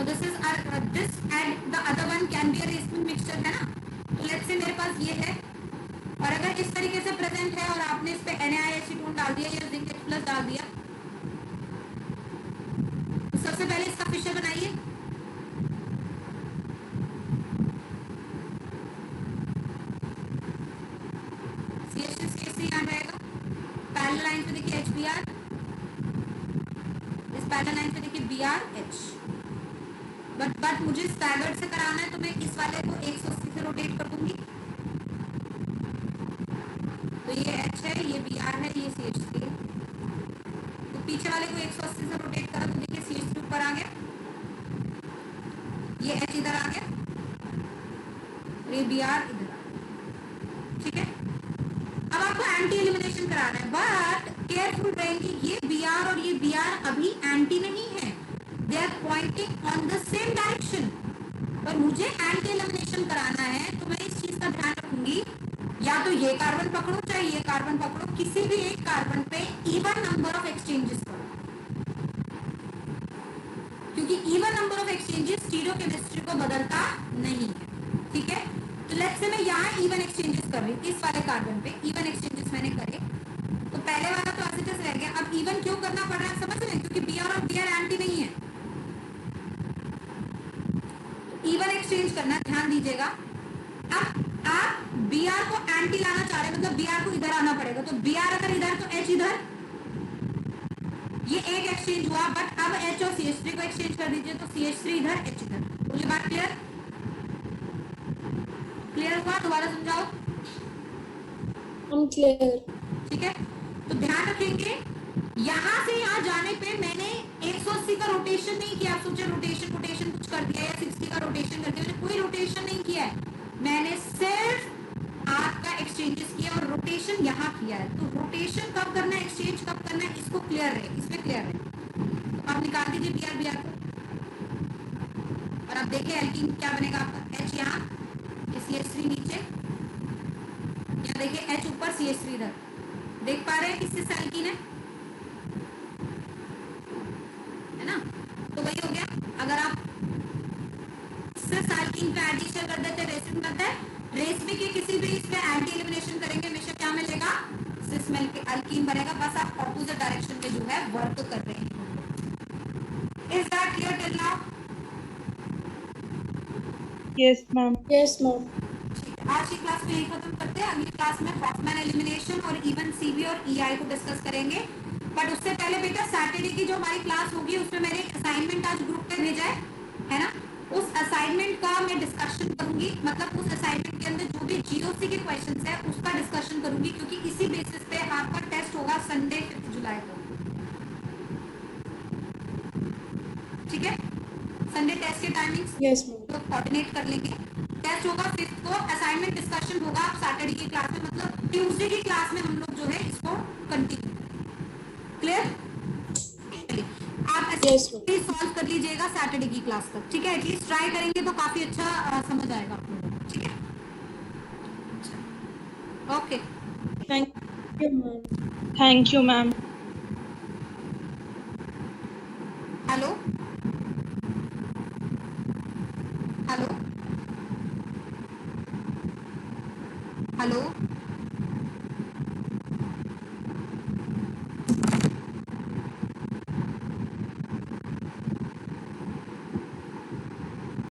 this is this and the other one can be a racemic mixture, है ना। तो लेट्स से मेरे पास ये है और अगर इस तरीके से प्रेजेंट है और आपने इस पे NaCl डाल दिया या जिंक H+ डाल दिया, तो सबसे पहले इसका फिशर बनाइए। CH6CH3 यहाँ रहेगा, पैरेलल लाइन पे देखिए HBr, इस पैरेलल लाइन पे देखिए BrH। बट मुझे स्टैगर्ड से कराना है तो मैं इस वाले को 180 से रोटेट कर दूंगी। तो ये H है, ये Br है, ये CH3 है। तो पीछे वाले को 180 से रोटेट करा तो देखिए CH3 ऊपर आ गया, ये H इधर आ गया, ये Br इधर आ गया, ठीक है। अब आपको एंटी एलिमिनेशन कराना है, बट केयरफुल रहेंगे, ये Br और ये Br अभी एंटी नहीं है, they are pointing on the same direction. पर मुझे एंटी एलिमिनेशन कराना है तो मैं इस चीज का ध्यान रखूंगी, या तो ये कार्बन पकड़ो चाहे ये कार्बन पकड़ो, किसी भी एक कार्बन पे इवन नंबर ऑफ एक्सचेंजेस करो, क्योंकि even number of exchanges stereochemistry को बदलता नहीं है, ठीक है। तो लेट्स से मैं यहाँ इवन एक्सचेंजेस कर रही थी, इस वाले कार्बन पे इवन एक्सचेंजेस मैंने करे, तो पहले वाला तो एज इट इज रह गया। अब इवन क्यों करना पड़ रहा है समझ रहे हैं, क्योंकि Br और Br एंटी नहीं है, इवन एक्सचेंज करना, ध्यान दीजिएगा। अब आप Br को एंटी लाना चाह रहे हैं, मतलब Br को इधर आना पड़ेगा, तो Br अगर इधर तो H इधर, ये एक एक्सचेंज हुआ, बट अब H और CH3 को एक्सचेंज कर दीजिए तो CH3 इधर H इधर। मुझे बात क्लियर, क्लियर हुआ, दोबारा समझाओ। क्लियर, ठीक है। तो ध्यान रखेंगे यहाँ से यहाँ जाने पे मैंने 180 का रोटेशन नहीं किया। आप सोचे रोटेशन कुछ कर दिया या 60 का रोटेशन कर दिया, मैंने कोई रोटेशन नहीं किया है, मैंने सिर्फ आपका एक्सचेंजेस किया और रोटेशन यहाँ किया है। तो रोटेशन कब करना है, एक्सचेंज कब करना है, इसको क्लियर रहे, इसमें क्लियर रहे। तो आप निकाल दीजिए Br को और आप देखिए एल्कीन क्या बनेगा आपका, H यहाँ, CH3 नीचे, यहाँ देखिए H ऊपर CH3 इधर, देख पा रहे हैं किससे एल्कीन है ना। तो वही हो गया, अगर आप सिर्फ एल्कीन पे एडिशन कर देते, रेसिन करते हैं, रेसमिक के किसी भी इस पे एंटी एलिमिनेशन करेंगे, हमेशा क्या मिलेगा, सिस एल्कीन बनेगा। बस आप ऑपोजिट डायरेक्शन में जो है वर्क कर रहे हैं। Is that clear till now? Yes ma'am. Yes ma'am. आज की क्लास में यही खत्म करते हैं, अगली क्लास में हॉफमैन एलिमिनेशन और इवन सीबी और ईआई को डिस्कस करेंगे। बट उससे पहले बेटा सैटरडे की जो हमारी क्लास होगी उसमें मैंने एक असाइनमेंट आज ग्रुप पे भेजा है ना, उस असाइनमेंट का मैं डिस्कशन करूंगी, मतलब उस असाइनमेंट के अंदर जो भी जीओसी के क्वेश्चंस है उसका डिस्कशन करूंगी, क्योंकि इसी बेसिस पे आपका टेस्ट होगा संडे 5 जुलाई को, ठीक है। संडे टेस्ट के टाइमिंग्स यस मैम। तो कोऑर्डिनेट कर लेंगे। टेस्ट होगा 5th को, असाइनमेंट डिस्कशन होगा आप सैटरडे की क्लास में, मतलब ट्यूसडे की क्लास में हम लोग जो है इसको कंटिन्यू। क्लियर? आप Yes, ma'am. प्लीज सॉल्व कर लीजिएगा सैटरडे की क्लास तक, ठीक है? एटलीस्ट ट्राई करेंगे तो काफी अच्छा समझ आएगा आप लोगों को, ठीक है? Okay, Thank you, ma'am. Thank you ma'am. Hello hello hello